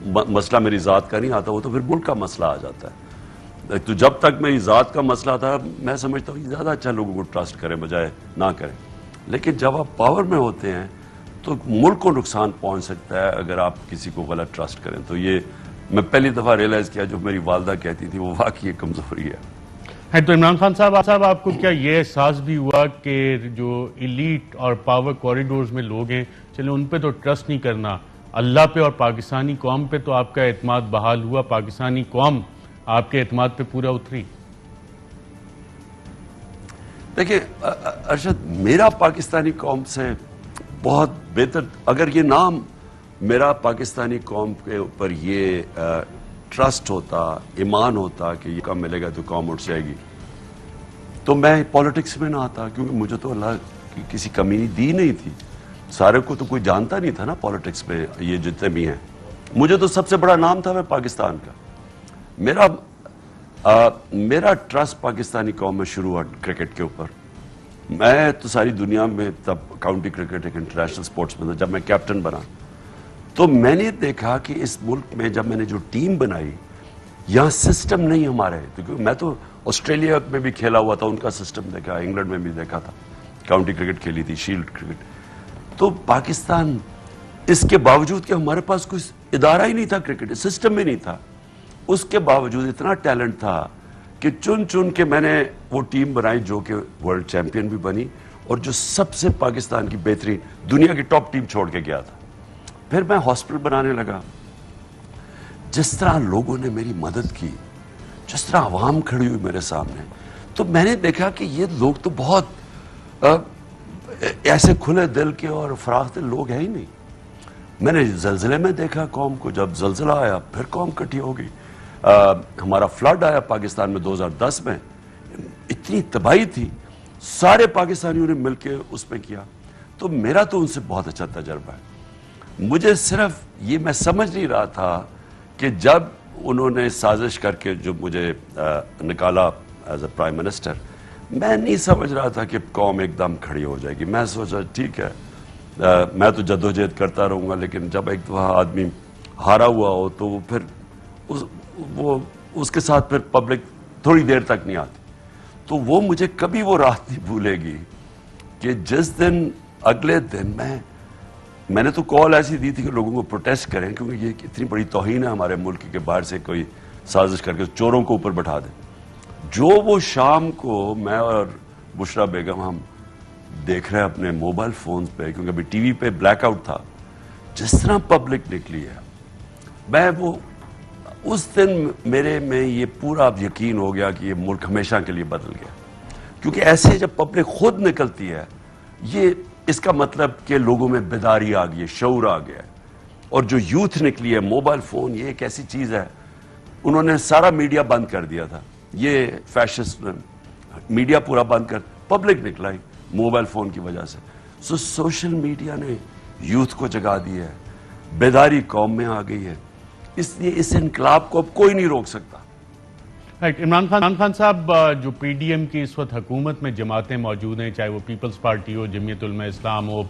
مسئلہ میری ذات کا نہیں آتا, وہ تو پھر ملک کا مسئلہ آ جاتا ہے. تو جب تک میری ذات کا مسئلہ تھا میں سمجھتا ہوں زیادہ اچھا لوگوں کو ٹرسٹ کریں بجائے نہ کریں. لیکن جب آپ پاور میں ہوتے ہیں تو ملک کو نقصان پہنچ سکتا ہے اگر آپ کسی کو غلط ٹرسٹ کریں. تو یہ میں پہلی دفعہ ریئلائز کیا جو میری والدہ کہتی تھی وہ واقعی کمزوری ہے. تو عمران خان صاحب آپ کو کیا یہ احساس بھی ہوا کہ جو ایلیٹ اور پاور کوریڈورز میں لوگ ہیں, چلے ان پہ تو ٹرسٹ نہیں کرنا, اللہ پہ اور پاکستانی قوم پہ تو آپ کا اعتماد بحال ہوا, پاکستانی قوم آپ کے اعتماد پہ پورا اتری؟ دیکھیں ارشد، میرا پاکستانی قوم سے بہت بہتر، اگر یہ نام میرا پاکستانی قوم کے اوپر یہ ٹرسٹ ہوتا، ایمان ہوتا کہ یہ کام ملے گا تو قوم اٹھ جائے گی، تو میں پالیٹکس میں نہ آتا، کیونکہ مجھے تو اللہ کی کسی کمی دی نہیں تھی. سارے کو تو کوئی جانتا نہیں تھا نا پالیٹکس میں، یہ جتنے بھی ہیں. مجھے تو سب سے بڑا نام تھا میں پاکستان کا. میرا ٹرسٹ پاکستانی قوم میں شروع ہوا کرکٹ کے اوپر. میں تو ساری دنیا میں تب کاؤنٹی کرکٹ ایک انٹرنیشنل سپورٹس میں تھا. جب میں کیپٹن بنا تو میں نے دیکھا کہ اس ملک میں جب میں نے جو ٹیم بنائی، یہاں سسٹم نہیں ہمارے. کیونکہ میں تو آسٹریلیا میں بھی کھیلا ہوا تھا، ان کا سسٹم دیکھا، انگلینڈ میں بھی دیکھا تھا، کاؤنٹی کرکٹ کھیلی تھی، شیلڈ کرکٹ. تو پاکستان، اس کے باوجود کہ ہمارے پاس کوئی ادارہ ہی نہیں تھا، کرکٹ سسٹم ہی نہیں تھا، اس کے باوجود اتنا ٹیلنٹ تھا کہ چن کے میں نے وہ ٹیم بنائی جو کہ ورلڈ چیمپئن بھی بنی، اور جو سب سے پاکستان کی بہترین دنیا کی ٹاپ ٹیم چھوڑ کے گیا تھا. پھر میں ہاسپٹل بنانے لگا. جس طرح لوگوں نے میری مدد کی، جس طرح عوام کھڑی ہوئی میرے سامنے، تو میں نے دیکھا کہ یہ لوگ تو بہت ایسے کھلے دل کے اور فراخ دل لوگ ہیں ہی نہیں. میں نے زلزلے میں دیکھا قوم کو، جب زلزلہ آیا پھر قوم کٹھی ہو گئی. ہمارا فلڈ آیا پاکستان میں 2010 میں، اتنی تباہی تھی، سارے پاکستانیوں نے مل کے اس میں کیا. تو میرا تو ان سے بہت اچھا تجربہ ہے. مجھے صرف یہ میں سمجھ نہیں رہا تھا کہ جب انہوں نے سازش کر کے جو مجھے نکالا ایز اے پرائم منسٹر، میں نہیں سمجھ رہا تھا کہ قوم ایک دم کھڑی ہو جائے گی. میں سوچا ٹھیک ہے، میں تو جدوجہد کرتا رہوں گا، لیکن جب ایک دفعہ آدمی ہارا ہوا ہو تو وہ پھر اس کے ساتھ پھر پبلک تھوڑی دیر تک نہیں آتی. تو وہ مجھے کبھی وہ رات نہیں بھولے گی کہ جس دن اگلے دن میں نے تو کال ایسی دی تھی کہ لوگوں کو پروٹیسٹ کریں، کیونکہ یہ اتنی بڑی توہین ہے ہمارے ملک کے باہر سے کوئی سازش کر کے چوروں کو اوپر بٹھا دے. جو وہ شام کو میں اور بشرا بیگم ہم دیکھ رہے ہیں اپنے موبائل فونز پہ، کیونکہ ابھی ٹی وی پہ بلیک آؤٹ تھا، جس طرح پبلک نکلی ہے، میں وہ اس دن میرے میں یہ پورا یقین ہو گیا کہ یہ ملک ہمیشہ کے لیے بدل گیا. کیونکہ ایسے جب پبلک خود نکلتی ہے، یہ اس کا مطلب کہ لوگوں میں بیداری آ گئی ہے، شعور آ گیا ہے. اور جو یوتھ نکلی ہے، موبائل فون یہ ایک ایسی چیز ہے، انہوں نے سارا میڈیا بند کر دیا تھا، یہ فیشسٹ میڈیا پورا بند کر، پبلک نکلائی موبائل فون کی وجہ سے. سوشل میڈیا نے یوتھ کو جگا دی ہے، بیداری قوم میں آ گئی ہے. اس لیے اس انقلاب کو اب کوئی نہیں روک سکتا. عمران خان صاحب، جو پی ڈی ایم کی اس وقت حکومت میں جماعتیں موجود ہیں، چاہے وہ پیپلز پارٹی ہو، جمعیت علماء اسلام ہو،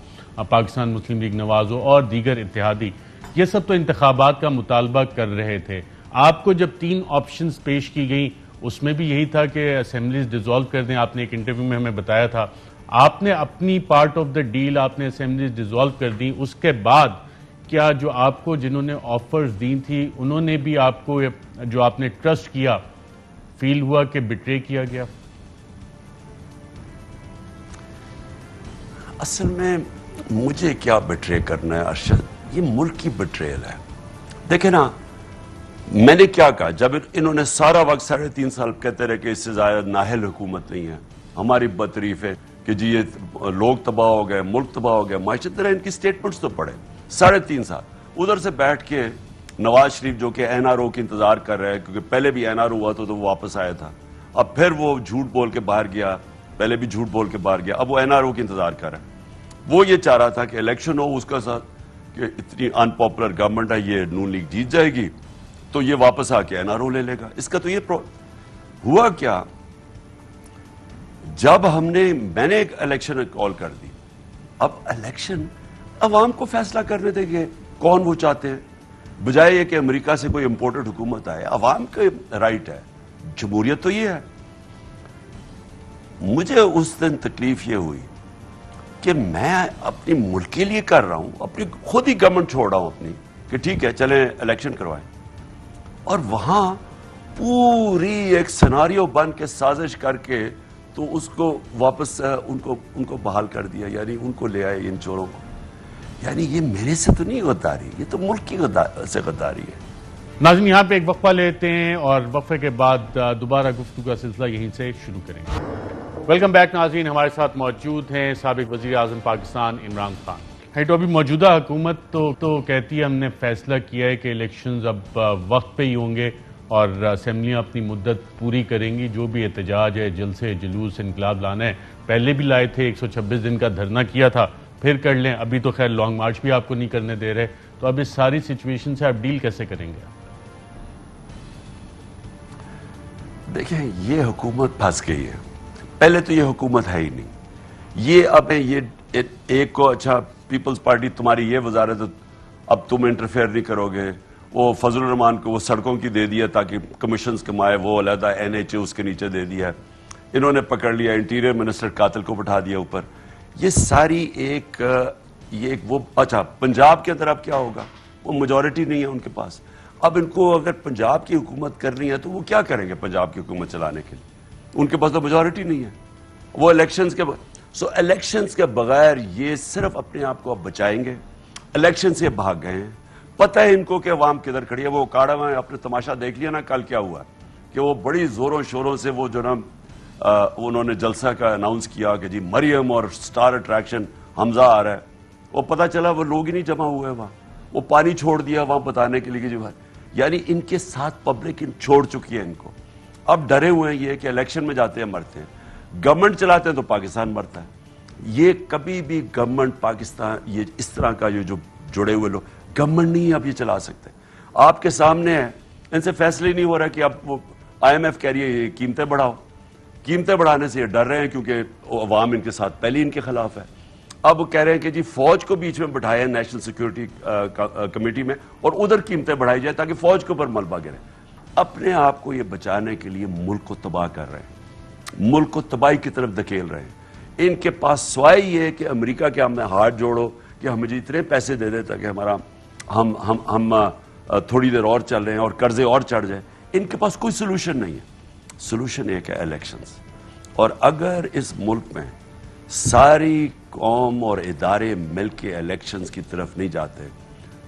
پاکستان مسلم لیگ نواز ہو اور دیگر اتحادی، یہ سب تو انتخابات کا مطالبہ کر رہے تھے. آپ کو جب 3 آپشنز پیش کی گئیں، اس میں بھی یہی تھا کہ اسمبلیز ڈیزالو کر دیں. آپ نے ایک انٹرویو میں ہمیں بتایا تھا آپ نے اپنی پارٹ آف دا ڈیل، آپ نے اسمبلیز ڈیزالو کر دیں. اس کے بعد کیا جو آپ کو جنہوں نے آفرز دی تھی، انہوں نے بھی آپ کو، جو آپ نے ٹرسٹ کیا، فیل ہوا کہ بٹرے کیا گیا؟ اصل میں مجھے کیا بٹرے کرنا ہے ارشد، یہ ملک کی بٹریل ہے. دیکھیں نا، میں نے کیا کہا جب انہوں نے سارا وقت 3.5 سال کہتے رہے کہ اس سے زیادہ نااہل حکومت نہیں ہے، ہماری بطریف ہے کہ جی یہ لوگ تباہ ہو گئے، ملک تباہ ہو گیا، معیشت طرح. ان کی سٹیٹمنٹس تو پڑھے 3.5 سال. ادھر سے بیٹھ کے نواز شریف جو کہ این آر او کی انتظار کر رہے ہیں، کیونکہ پہلے بھی این آر او ہوا تو وہ واپس آیا تھا، اب پھر وہ جھوٹ بول کے باہر گیا، پہلے بھی جھوٹ بول کے باہر گیا، اب وہ این آر او کی انتظار کر رہے ہیں. وہ یہ چاہ رہا تھا کہ الیکشن ہو اس کا ساتھ، کہ اتنی ان پاپولر گورنمنٹ ہے، یہ نون لیگ جیت جائے گی تو یہ واپس آ کے این آر او لے لے گا. اس کا تو یہ ہوا کیا، جب میں نے ایک الیکشن کال کر دی. اب الیکشن عوام کو فیصلہ کرنے دیں گے کون وہ چاہتے ہیں، بجائے یہ کہ امریکہ سے کوئی امپورٹڈ حکومت آئے. عوام کا رائٹ ہے، جمہوریت تو یہ ہے. مجھے اس دن تکلیف یہ ہوئی کہ میں اپنی ملک کے لیے کر رہا ہوں، اپنی خود ہی گورنمنٹ چھوڑ رہا ہوں اپنی، کہ ٹھیک ہے چلیں الیکشن کروائیں، اور وہاں پوری ایک سیناریو بن کے سازش کر کے تو اس کو واپس ان کو بحال کر دیا، یعنی ان کو لے آئے ان چوروں کو. یعنی یہ میرے سے تو نہیں غداری، یہ تو ملک کی سے غداری ہے. ناظرین، یہاں پہ ایک وقفہ لیتے ہیں اور وقفے کے بعد دوبارہ گفتگو کا سلسلہ یہیں سے شروع کریں گے. ویلکم بیک ناظرین، ہمارے ساتھ موجود ہیں سابق وزیر اعظم پاکستان عمران خان۔ تو ابھی موجودہ حکومت تو کہتی ہے ہم نے فیصلہ کیا ہے کہ الیکشنز اب وقت پہ ہی ہوں گے اور اسمبلیاں اپنی مدت پوری کریں گی، جو بھی احتجاج ہے، جلسے، جلوس، انقلاب لانا ہے، پہلے بھی لائے تھے، 126 دن کا دھرنا کیا تھا، پھر کر لیں، ابھی تو خیر لانگ مارچ بھی آپ کو نہیں کرنے دے رہے، تو اب اس ساری سچویشن سے آپ ڈیل کیسے کریں گے؟ دیکھیں، یہ حکومت پھنس گئی ہے۔ پہلے تو یہ حکومت ہے ہی نہیں، یہ اب یہ ایک کو اچھا پیپلز پارٹی تمہاری یہ وزارت اب تم انٹرفیئر نہیں کرو گے، وہ فضل الرحمان کو وہ سڑکوں کی دے دیا تاکہ کمیشنز کمائے، وہ علیحدہ NHA اس کے نیچے دے دیا، انہوں نے پکڑ لیا انٹیریئر منسٹر قاتل کو بٹھا دیا اوپر، یہ ساری ایک وہ اچھا پنجاب کے اندر اب کیا ہوگا؟ وہ میجورٹی نہیں ہے ان کے پاس، اب ان کو اگر پنجاب کی حکومت کرنی ہے تو وہ کیا کریں گے پنجاب کی حکومت چلانے کے لیے؟ ان کے پاس تو میجورٹی نہیں ہے، وہ الیکشنز کے بغیر یہ صرف اپنے آپ کو اب بچائیں گے۔ الیکشن سے بھاگ گئے ہیں، پتہ ہے ان کو کہ عوام کدھر کھڑی ہے، وہ اکاڑا میں اپنے تماشا دیکھ لیا نا کل کیا ہوا کہ وہ بڑی زوروں شوروں سے وہ جو نا انہوں نے جلسہ کا اناؤنس کیا کہ جی مریم اور سٹار اٹریکشن حمزہ آ رہا ہے، وہ پتہ چلا وہ لوگ ہی نہیں جمع ہوئے وہاں، وہ پانی چھوڑ دیا وہاں بتانے کے لیے کہ جی بھائی، یعنی ان کے ساتھ پبلک چھوڑ چکی ہے ان کو، اب ڈرے ہوئے ہیں یہ کہ الیکشن میں جاتے ہیں مرتے ہیں، گورنمنٹ چلاتے ہیں تو پاکستان مرتا ہے۔ یہ کبھی بھی گورنمنٹ پاکستان یہ اس طرح کا یہ جو جڑے ہوئے لوگ گورنمنٹ نہیں اب یہ چلا سکتے، آپ کے سامنے ہے، ان سے فیصلے نہیں ہو رہا کہ اب وہ IMF کہہ رہی ہے یہ قیمتیں بڑھاؤ، قیمتیں بڑھانے سے یہ ڈر رہے ہیں کیونکہ عوام ان کے ساتھ پہلے ان کے خلاف ہے، اب وہ کہہ رہے ہیں کہ جی فوج کو بیچ میں بٹھائے ہیں نیشنل سیکیورٹی کمیٹی میں اور ادھر قیمتیں بڑھائی جائے تاکہ فوج کے اوپر ملبہ گرے، اپنے آپ کو یہ بچانے کے لیے ملک کو تباہ کر رہے ہیں، ملک کو تباہی کی طرف دھکیل رہے ہیں۔ ان کے پاس سوائے یہ ہے کہ امریکہ کے ہمیں ہاتھ جوڑو کہ ہمیں جی اتنے پیسے دے دے تاکہ ہمارا ہم تھوڑی دیر اور چل رہے ہیں اور قرضے اور چڑھ جائیں، ان کے پاس کوئی سلوشن نہیں ہے، سلوشن ایک ہے الیکشنز، اور اگر اس ملک میں ساری قوم اور ادارے مل کے الیکشنز کی طرف نہیں جاتے،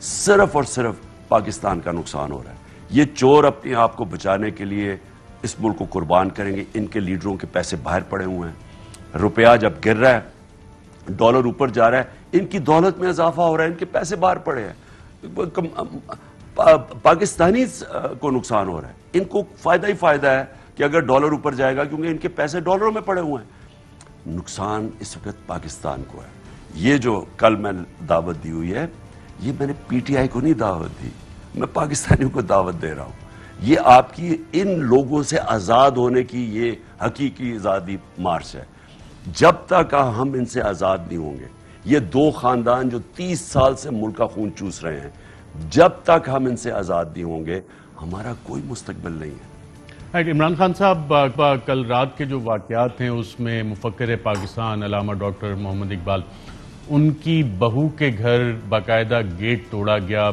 صرف اور صرف پاکستان کا نقصان ہو رہا ہے۔ یہ چور اپنے آپ کو بچانے کے لیے اس ملک کو قربان کریں گے، ان کے لیڈروں کے پیسے باہر پڑے ہوئے ہیں، روپیہ جب گر رہا ہے، ڈالر اوپر جا رہا ہے، ان کی دولت میں اضافہ ہو رہا ہے، ان کے پیسے باہر پڑے ہیں، پاکستانی کو نقصان ہو رہا ہے، ان کو فائدہ ہی فائدہ ہے کہ اگر ڈالر اوپر جائے گا کیونکہ ان کے پیسے ڈالروں میں پڑے ہوئے ہیں، نقصان اس وقت پاکستان کو ہے۔ یہ جو کل میں دعوت دی ہوئی ہے، یہ میں نے PTI کو نہیں دعوت دی، میں پاکستانیوں کو دعوت دے رہا ہوں، یہ آپ کی ان لوگوں سے آزاد ہونے کی یہ حقیقی آزادی مارچ ہے۔ جب تک ہم ان سے آزاد نہیں ہوں گے، یہ دو خاندان جو 30 سال سے ملک کا خون چوس رہے ہیں، جب تک ہم ان سے آزاد نہیں ہوں گے ہمارا کوئی مستقبل نہیں ہے۔ عمران خان صاحب، کل رات کے جو واقعات ہیں اس میں مفکر پاکستان علامہ ڈاکٹر محمد اقبال، ان کی بہو کے گھر باقاعدہ گیٹ توڑا گیا،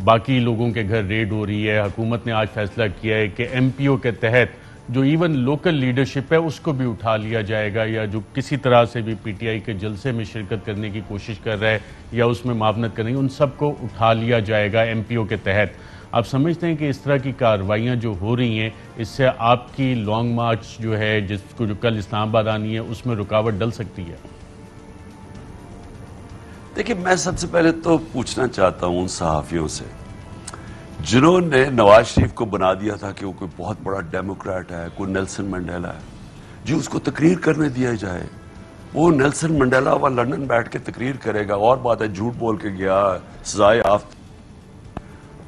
باقی لوگوں کے گھر ریڈ ہو رہی ہے، حکومت نے آج فیصلہ کیا ہے کہ MPO کے تحت جو ایون لوکل لیڈرشپ ہے اس کو بھی اٹھا لیا جائے گا، یا جو کسی طرح سے بھی PTI کے جلسے میں شرکت کرنے کی کوشش کر رہا ہے یا اس میں معاونت کریں گے، ان سب کو اٹھا لیا جائے گا MPO کے تحت۔ آپ سمجھتے ہیں کہ اس طرح کی کارروائیاں جو ہو رہی ہیں اس سے آپ کی لانگ مارچ جو ہے جس کو جو کل اسلام آباد آنی ہے اس میں رکاوٹ ڈل سکتی ہے؟ دیکھیں، میں سب سے پہلے تو پوچھنا چاہتا ہوں ان صحافیوں سے جنہوں نے نواز شریف کو بنا دیا تھا کہ وہ کوئی بہت بڑا ڈیموکریٹ ہے، کوئی نیلسن منڈیلا ہے، جی اس کو تقریر کرنے دیا جائے، وہ نیلسن منڈیلا وہ لندن بیٹھ کے تقریر کرے گا، اور بات ہے جھوٹ بول کے گیا، سزائے یافت،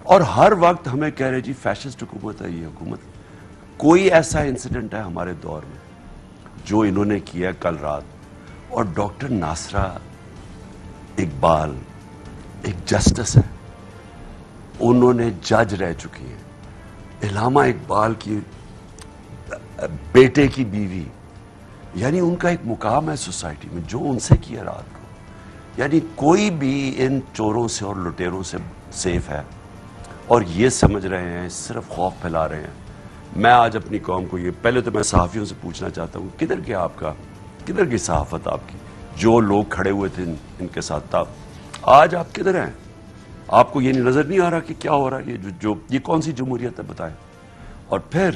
اور ہر وقت ہمیں کہہ رہے جی فیشسٹ حکومت ہے یہ حکومت۔ کوئی ایسا انسیڈنٹ ہے ہمارے دور میں جو انہوں نے کیا کل رات، اور ڈاکٹر ناصرہ اقبال ایک جسٹس ہے، انہوں نے جج رہ چکی ہیں، علامہ اقبال کی بیٹے کی بیوی، یعنی ان کا ایک مقام ہے سوسائٹی میں، جو ان سے کیا رات کو، یعنی کوئی بھی ان چوروں سے اور لٹیروں سے سیف ہے، اور یہ سمجھ رہے ہیں صرف خوف پھیلا رہے ہیں۔ میں آج اپنی قوم کو یہ پہلے تو میں صحافیوں سے پوچھنا چاہتا ہوں، کدھر گیا آپ کا، کدھر گئی صحافت آپ کی، جو لوگ کھڑے ہوئے تھے ان کے ساتھ تھا، آج آپ کدھر ہیں؟ آپ کو یہ نظر نہیں آ رہا کہ کیا ہو رہا ہے، یہ کون سی جمہوریت ہے بتائیں؟ اور پھر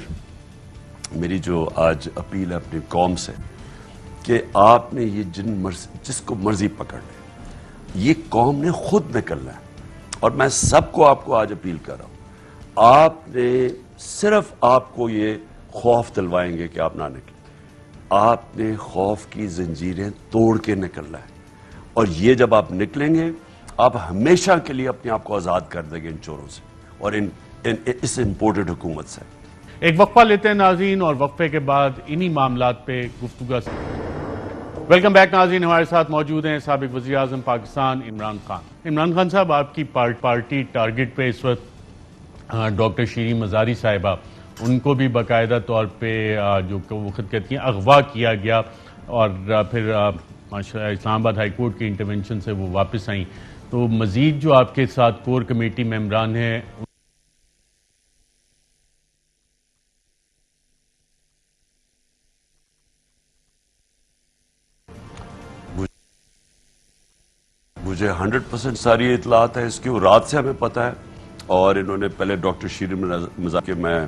میری جو آج اپیل ہے اپنی قوم سے کہ آپ نے یہ جس کو مرضی پکڑ لے، یہ قوم نے خود نکلنا ہے. اور میں سب کو آپ کو آج اپیل کر رہا ہوں، آپ نے صرف آپ کو یہ خوف دلوائیں گے کہ آپ نہ نکلیں. آپ نے خوف کی زنجیریں توڑ کے نکلنا ہے، اور یہ جب آپ نکلیں گے آپ ہمیشہ کے لیے اپنے آپ کو آزاد کر دیں گے ان چوروں سے اور اس امپورٹڈ حکومت سے. ایک وقفہ لیتے ہیں ناظرین، اور وقفے کے بعد انہی معاملات پہ گفتگو. ویلکم بیک ناظرین، ہمارے ساتھ موجود ہیں سابق وزیر اعظم پاکستان عمران خان. عمران خان صاحب، آپ کی پارٹی ٹارگٹ پہ اس وقت ڈاکٹر شیریں مزاری صاحبہ، ان کو بھی باقاعدہ طور پہ جو وہ خود کہتی ہیں اغوا کیا گیا، اور پھر اسلام آباد ہائی کورٹ کی انٹرونشن سے وہ واپس آئیں. تو مزید جو آپ کے ساتھ کور کمیٹی ممبران ہیں، مجھے 100% ساری اطلاعات ہے اس کی، رات سے ہمیں پتہ ہے. اور انہوں نے پہلے ڈاکٹر شیریں مزاری کے میں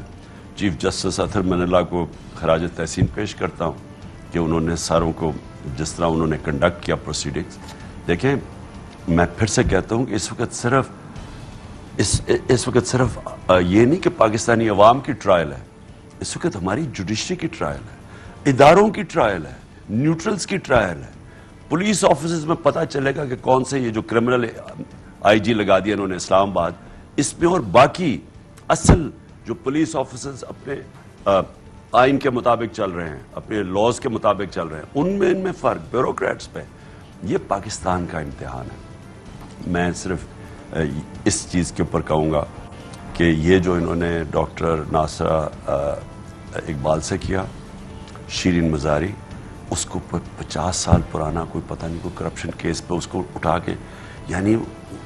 چیف جسٹس اطہر منالہ کو خراج تحسین پیش کرتا ہوں کہ انہوں نے ساروں کو جس طرح انہوں نے کنڈکٹ کیا پروسیڈنگز. دیکھیں، میں پھر سے کہتا ہوں کہ اس وقت صرف یہ نہیں کہ پاکستانی عوام کی ٹرائل ہے، اس وقت ہماری جوڈیشری کی ٹرائل ہے، اداروں کی ٹرائل ہے، نیوٹرلز کی ٹرائل ہے. پولیس آفیسز میں پتہ چلے گا کہ کون سے یہ جو کرمنل آئی جی لگا دیا انہوں نے اسلام آباد، اس میں اور باقی اصل جو پولیس آفیسرز اپنے آئین کے مطابق چل رہے ہیں، اپنے لاز کے مطابق چل رہے ہیں، ان میں فرق بیوروکریٹس پہ. یہ پاکستان کا امتحان ہے. میں صرف اس چیز کے اوپر کہوں گا کہ یہ جو انہوں نے ڈاکٹر ناصرہ اقبال سے کیا، شیریں مزاری، اس کو 50 سال پرانا کوئی پتہ نہیں کوئی کرپشن کیس پہ اس کو اٹھا کے، یعنی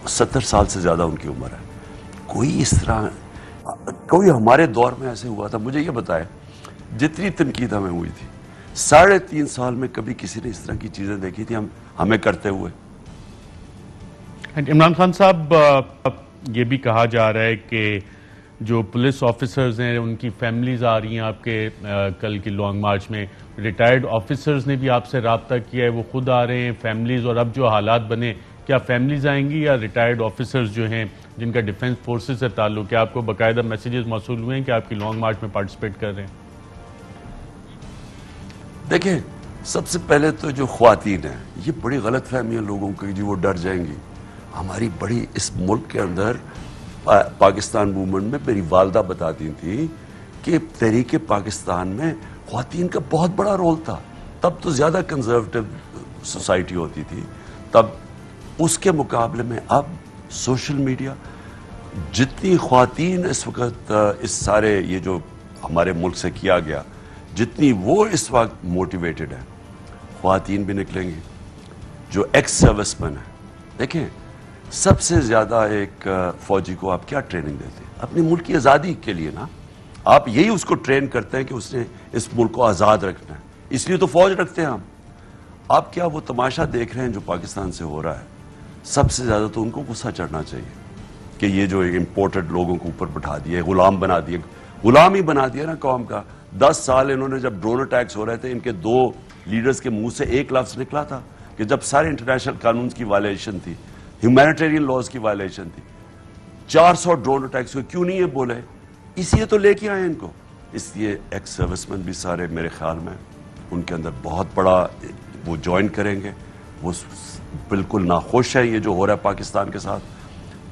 70 سال سے زیادہ ان کی عمر ہے. کوئی اس طرح کوئی ہمارے دور میں ایسے ہوا تھا؟ مجھے یہ بتائے، جتنی تنقید ہمیں ہوئی تھی 3.5 سال میں کبھی کسی نے اس طرح کی چیزیں دیکھی تھی ہمیں کرتے ہوئے؟ عمران خان صاحب، یہ بھی کہا جا رہا ہے کہ جو پولیس آفیسرز ہیں ان کی فیملیز آ رہی ہیں آپ کے کل کی لانگ مارچ میں. ریٹائرڈ آفیسرز نے بھی آپ سے رابطہ کیا ہے، وہ خود آ رہے ہیں فیملیز. اور اب جو حالات بنے، کیا فیملیز آئیں گی یا ریٹائرڈ آفیسرز جو ہیں جن کا ڈیفنس فورسز سے تعلق ہے، آپ کو باقاعدہ میسیجز موصول ہوئے ہیں کہ آپ کی لانگ مارچ میں پارٹیسپیٹ کر رہے ہیں؟ دیکھیں، سب سے پہلے تو جو خواتین ہیں، یہ بڑی غلط فہمی ہے لوگوں کی جی وہ ڈر جائیں گی. ہماری بڑی اس ملک کے اندر پاکستان موومنٹ میں میری والدہ بتاتی تھی کہ تحریک پاکستان میں خواتین کا بہت بڑا رول تھا. تب تو زیادہ کنزرویٹو سوسائٹی ہوتی تھی تب، اس کے مقابلے میں اب سوشل میڈیا، جتنی خواتین اس وقت اس سارے یہ جو ہمارے ملک سے کیا گیا، جتنی وہ اس وقت موٹیویٹڈ ہیں، خواتین بھی نکلیں گی جو ایکس سروس مین ہیں. دیکھیں، سب سے زیادہ ایک فوجی کو آپ کیا ٹریننگ دیتے ہیں؟ اپنی ملک کی آزادی کے لیے نا. آپ یہی اس کو ٹرین کرتے ہیں کہ اس نے اس ملک کو آزاد رکھنا ہے، اس لیے تو فوج رکھتے ہیں ہم. آپ کیا وہ تماشا دیکھ رہے ہیں جو پاکستان سے ہو رہا ہے؟ سب سے زیادہ تو ان کو غصہ چڑھنا چاہیے کہ یہ جو امپورٹڈ لوگوں کو اوپر بٹھا دیے، غلام بنا دیے، غلام ہی بنا دیا نا قوم کا. 10 سال انہوں نے جب ڈرون اٹیکس ہو رہے تھے، ان کے 2 لیڈرز کے منہ سے ایک لفظ نکلا تھا کہ جب سارے انٹرنیشنل قانون کی وائلیشن تھی، ہیومینیٹیرین لاز کی وائلیشن تھی، 400 ڈرون اٹیکس ہوئے، کیوں نہیں یہ بولے؟ اس لیے تو لے کے آئے ان کو. اس لیے ایکس سروس مین بھی سارے میرے خیال میں ان کے اندر بہت بڑا وہ جوائن کریں گے. وہ بالکل ناخوش ہے یہ جو ہو رہا ہے پاکستان کے ساتھ.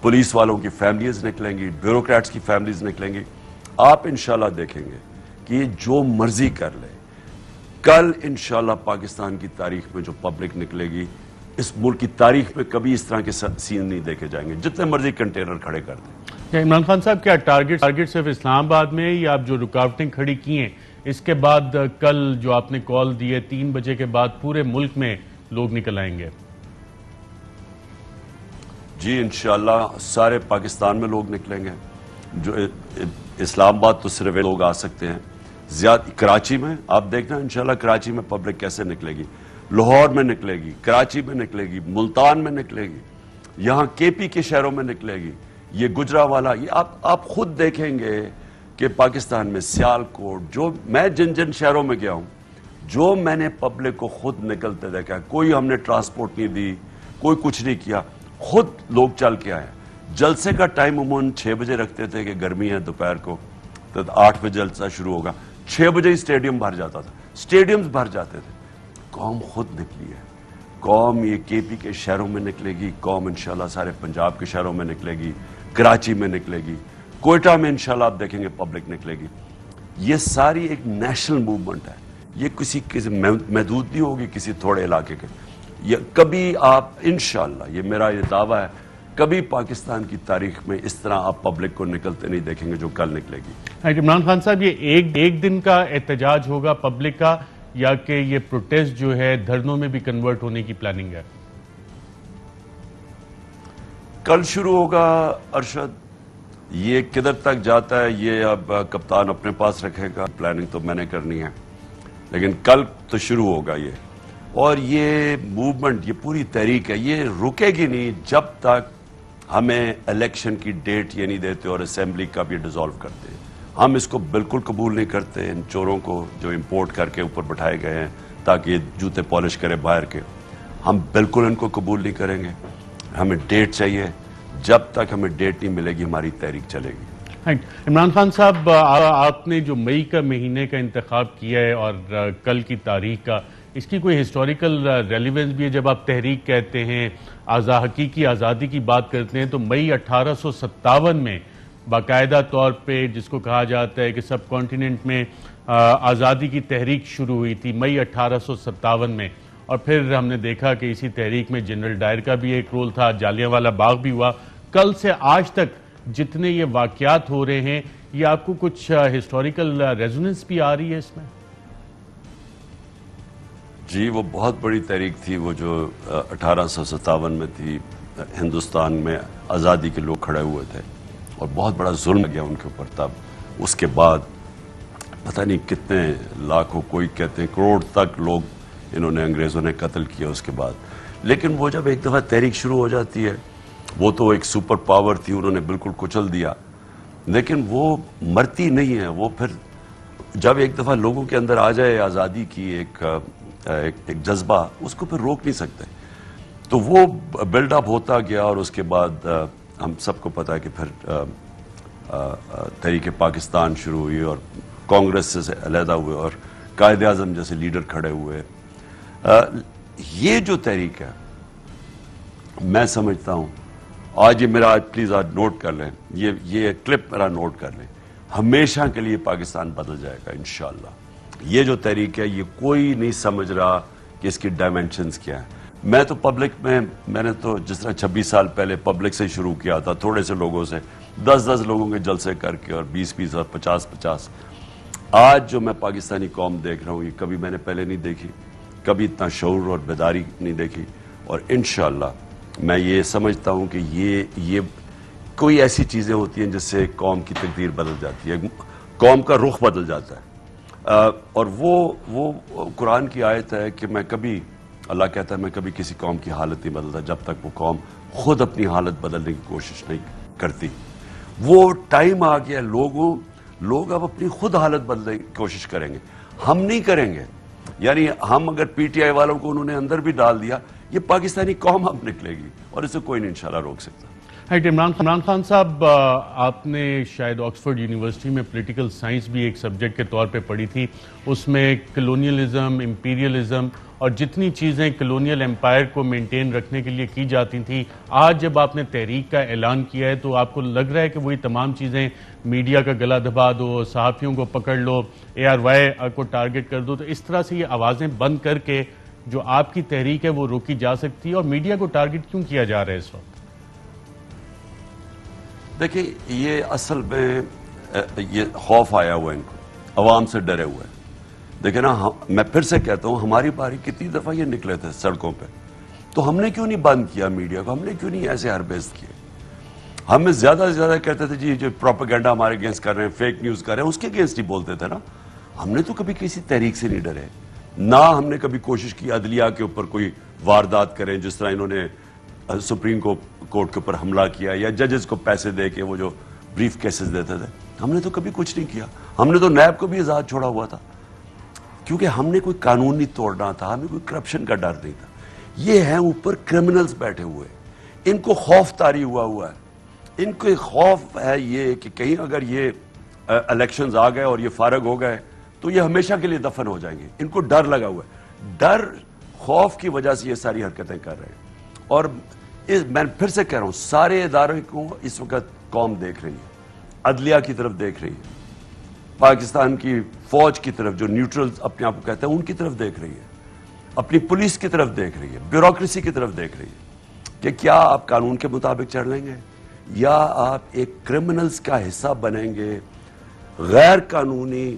پولیس والوں کی فیملیز نکلیں گی، بیوروکریٹس کی فیملیز نکلیں گی. آپ انشاءاللہ دیکھیں گے کہ یہ جو مرضی کر لے، کل انشاءاللہ پاکستان کی تاریخ میں جو پبلک نکلے گی، اس ملک کی تاریخ میں کبھی اس طرح کے سین نہیں دیکھے جائیں گے جتنے مرضی کنٹینر کھڑے کر دیں. عمران خان صاحب، کیا ٹارگٹ صرف اسلام آباد میں، یا آپ جو رکاوٹیں کھڑی کی ہیں اس کے بعد کل جو آپ نے کال دی ہے 3 بجے کے بعد پورے ملک میں لوگ نکل آئیں گے؟ جی انشاءاللہ سارے پاکستان میں لوگ نکلیں گے. جو اسلام آباد تو صرف لوگ آ سکتے ہیں، زیادہ کراچی میں آپ دیکھنا انشاءاللہ کراچی میں پبلک کیسے نکلے گی، لاہور میں نکلے گی، کراچی میں نکلے گی، ملتان میں نکلے گی، یہاں کے پی کے شہروں میں نکلے گی، یہ گجرا والا، یہ آپ خود دیکھیں گے کہ پاکستان میں سیالکوٹ میں جن شہروں میں گیا ہوں، جو میں نے پبلک کو خود نکلتے دیکھا، کوئی ہم نے ٹرانسپورٹ نہیں دی، کوئی کچھ نہیں کیا، خود لوگ چل کے آئے. جلسے کا ٹائم عموماً 6 بجے رکھتے تھے کہ گرمی ہے دوپہر کو، تو 8 بجے جلسہ شروع ہوگا، 6 بجے ہی اسٹیڈیم بھر جاتا تھا، اسٹیڈیمز بھر جاتے تھے. قوم خود نکلی ہے. قوم یہ کے پی کے شہروں میں نکلے گی، قوم انشاءاللہ سارے پنجاب کے شہروں میں نکلے گی، کراچی میں نکلے گی، کوئٹہ میں انشاءاللہ آپ دیکھیں گے پبلک نکلے گی. یہ ساری ایک نیشنل موومنٹ ہے. یہ کسی محدود نہیں ہوگی کسی تھوڑے علاقے کے. یہ کبھی آپ انشاءاللہ، یہ میرا یہ دعویٰ ہے، کبھی پاکستان کی تاریخ میں اس طرح آپ پبلک کو نکلتے نہیں دیکھیں گے جو کل نکلے گی. عمران خان صاحب، یہ ایک دن کا احتجاج ہوگا پبلک کا، یا کہ یہ پروٹیسٹ جو ہے دھرنوں میں بھی کنورٹ ہونے کی پلاننگ ہے؟ کل شروع ہوگا ارشد. یہ کدھر تک جاتا ہے یہ اب کپتان اپنے پاس رکھے گا، پلاننگ تو میں نے کرنی ہے، لیکن کل تو شروع ہوگا یہ. اور یہ موومنٹ، یہ پوری تحریک ہے، یہ رکے گی نہیں جب تک ہمیں الیکشن کی ڈیٹ یہ نہیں دیتے اور اسمبلی کا بھی ڈیزالو کرتے. ہم اس کو بالکل قبول نہیں کرتے، ان چوروں کو جو امپورٹ کر کے اوپر بٹھائے گئے ہیں تاکہ یہ جوتے پالش کرے باہر کے. ہم بالکل ان کو قبول نہیں کریں گے. ہمیں ڈیٹ چاہیے. جب تک ہمیں ڈیٹ نہیں ملے گی ہماری تحریک چلے گی. عمران خان صاحب، آپ نے جو مئی کا مہینے کا انتخاب کیا ہے اور کل کی تاریخ کا، اس کی کوئی ہسٹوریکل ریلیونس بھی ہے؟ جب آپ تحریک کہتے ہیں، حقیقی آزادی کی بات کرتے ہیں، تو مئی 1857 میں باقاعدہ طور پہ جس کو کہا جاتا ہے کہ سب کانٹیننٹ میں آزادی کی تحریک شروع ہوئی تھی مئی 1857 میں. اور پھر ہم نے دیکھا کہ اسی تحریک میں جنرل ڈائر کا بھی ایک رول تھا، جالیانوالہ باغ بھی ہوا. کل سے آج تک جتنے یہ واقعات ہو رہے ہیں، یہ آپ کو کچھ ہسٹوریکل ریزوننس بھی آ رہی ہے اس میں؟ جی، وہ بہت بڑی تحریک تھی وہ جو 1857 میں تھی. ہندوستان میں آزادی کے لوگ کھڑے ہوئے تھے اور بہت بڑا ظلم گیا ان کے اوپر. تب اس کے بعد پتہ نہیں کتنے لاکھوں، کوئی کہتے ہیں کروڑ تک لوگ انہوں نے، انگریزوں نے قتل کیا اس کے بعد. لیکن وہ جب ایک دفعہ تحریک شروع ہو جاتی ہے، وہ تو ایک سپر پاور تھی، انہوں نے بالکل کچل دیا، لیکن وہ مرتی نہیں ہے. وہ پھر جب ایک دفعہ لوگوں کے اندر آ جائے آزادی کی ایک جذبہ، اس کو پھر روک نہیں سکتے. تو وہ بلڈ اپ ہوتا گیا اور اس کے بعد ہم سب کو پتا ہے کہ پھر تحریک پاکستان شروع ہوئی اور کانگریس سے علیحدہ ہوئے اور قائد اعظم جیسے لیڈر کھڑے ہوئے. یہ جو تحریک ہے، میں سمجھتا ہوں آج یہ میرا، پلیز آج نوٹ کر لیں، یہ کلپ میرا نوٹ کر لیں، ہمیشہ کے لیے پاکستان بدل جائے گا انشاءاللہ. یہ جو تحریک ہے، یہ کوئی نہیں سمجھ رہا کہ اس کی ڈائمنشنز کیا ہیں. میں تو پبلک میں نے تو جس طرح 26 سال پہلے پبلک سے شروع کیا تھا، تھوڑے سے لوگوں سے، 10 لوگوں کے جلسے کر کے اور 20 اور 50. آج جو میں پاکستانی قوم دیکھ رہا ہوں، یہ کبھی میں نے پہلے نہیں دیکھی، کبھی اتنا شعور اور بیداری نہیں دیکھی. اور انشاءاللہ میں یہ سمجھتا ہوں کہ یہ کوئی ایسی چیزیں ہوتی ہیں جس سے قوم کی تقدیر بدل جاتی ہے، قوم کا رخ بدل جاتا ہے. اور وہ قرآن کی آیت ہے کہ میں کبھی، اللہ کہتا ہے میں کبھی کسی قوم کی حالت نہیں بدلتا جب تک وہ قوم خود اپنی حالت بدلنے کی کوشش نہیں کرتی. وہ ٹائم آ گیا، لوگ اب اپنی خود حالت بدلنے کی کوشش کریں گے، ہم نہیں کریں گے. یعنی ہم اگر پی ٹی آئی والوں کو انہوں نے اندر بھی ڈال دیا، یہ پاکستانی قوم اب نکلے گی اور اسے کوئی نہیں انشاءاللہ روک سکتا. عمران خان صاحب، آپ نے شاید آکسفورڈ یونیورسٹی میں پولیٹیکل سائنس بھی ایک سبجیکٹ کے طور پہ پڑھی تھی. اس میں کلونیلزم، امپیریلزم اور جتنی چیزیں کلونیل امپائر کو مینٹین رکھنے کے لیے کی جاتی تھیں، آج جب آپ نے تحریک کا اعلان کیا ہے تو آپ کو لگ رہا ہے کہ وہی تمام چیزیں، میڈیا کا گلا دبا دو، صحافیوں کو پکڑ لو، ARY کو ٹارگٹ کر دو، تو اس طرح سے یہ آوازیں بند کر کے جو آپ کی تحریک ہے وہ روکی جا سکتی ہے؟ اور میڈیا کو ٹارگٹ کیوں کیا جا رہا ہے اس وقت؟ دیکھیں، یہ اصل میں یہ خوف آیا ہوا ہے ان کو، عوام سے ڈرے ہوئے ہیں. دیکھیں نا، میں پھر سے کہتا ہوں، ہماری باری کتنی دفعہ یہ نکلے تھے سڑکوں پہ، تو ہم نے کیوں نہیں بند کیا میڈیا کو؟ ہم نے کیوں نہیں ایسے ہربیست کیے؟ ہم زیادہ سے زیادہ کہتے تھے جی جو پروپیگنڈا ہمارے اگینسٹ کر رہے ہیں، فیک نیوز کر رہے ہیں، اس کے اگینسٹ ہی بولتے تھے نا. ہم نے تو کبھی کسی تحریک سے نہیں ڈرے، نہ ہم نے کبھی کوشش کی عدلیہ کے اوپر کوئی واردات کریں، جس طرح انہوں نے سپریم کورٹ کے اوپر حملہ کیا یا ججز کو پیسے دے کے وہ جو بریف کیسز دیتے تھے. ہم نے تو کبھی کچھ نہیں کیا. ہم نے تو نیب کو بھی آزاد چھوڑا ہوا تھا, کیونکہ ہم نے کوئی قانون نہیں توڑنا تھا, ہمیں کوئی کرپشن کا ڈر نہیں تھا. یہ ہیں اوپر کرمنلز بیٹھے ہوئے, ان کو خوف طاری ہوا ہے. ان کو خوف ہے یہ کہ کہیں اگر یہ الیکشنز آ گئے اور یہ فارغ ہو گئے تو یہ ہمیشہ کے لیے دفن ہو جائیں گے. ان کو ڈر لگا ہوا ہے, ڈر خوف کی وجہ سے یہ ساری حرکتیں کر رہے ہیں. اور میں پھر سے کہہ رہا ہوں, سارے اداروں کو اس وقت قوم دیکھ رہی ہے, عدلیہ کی طرف دیکھ رہی ہے, پاکستان کی فوج کی طرف جو نیوٹرل اپنے آپ کو کہتے ہیں ان کی طرف دیکھ رہی ہے, اپنی پولیس کی طرف دیکھ رہی ہے, بیوروکریسی کی طرف دیکھ رہی ہے کہ کیا آپ قانون کے مطابق چل لیں گے یا آپ ایک کرمنلز کا حصہ بنیں گے, غیر قانونی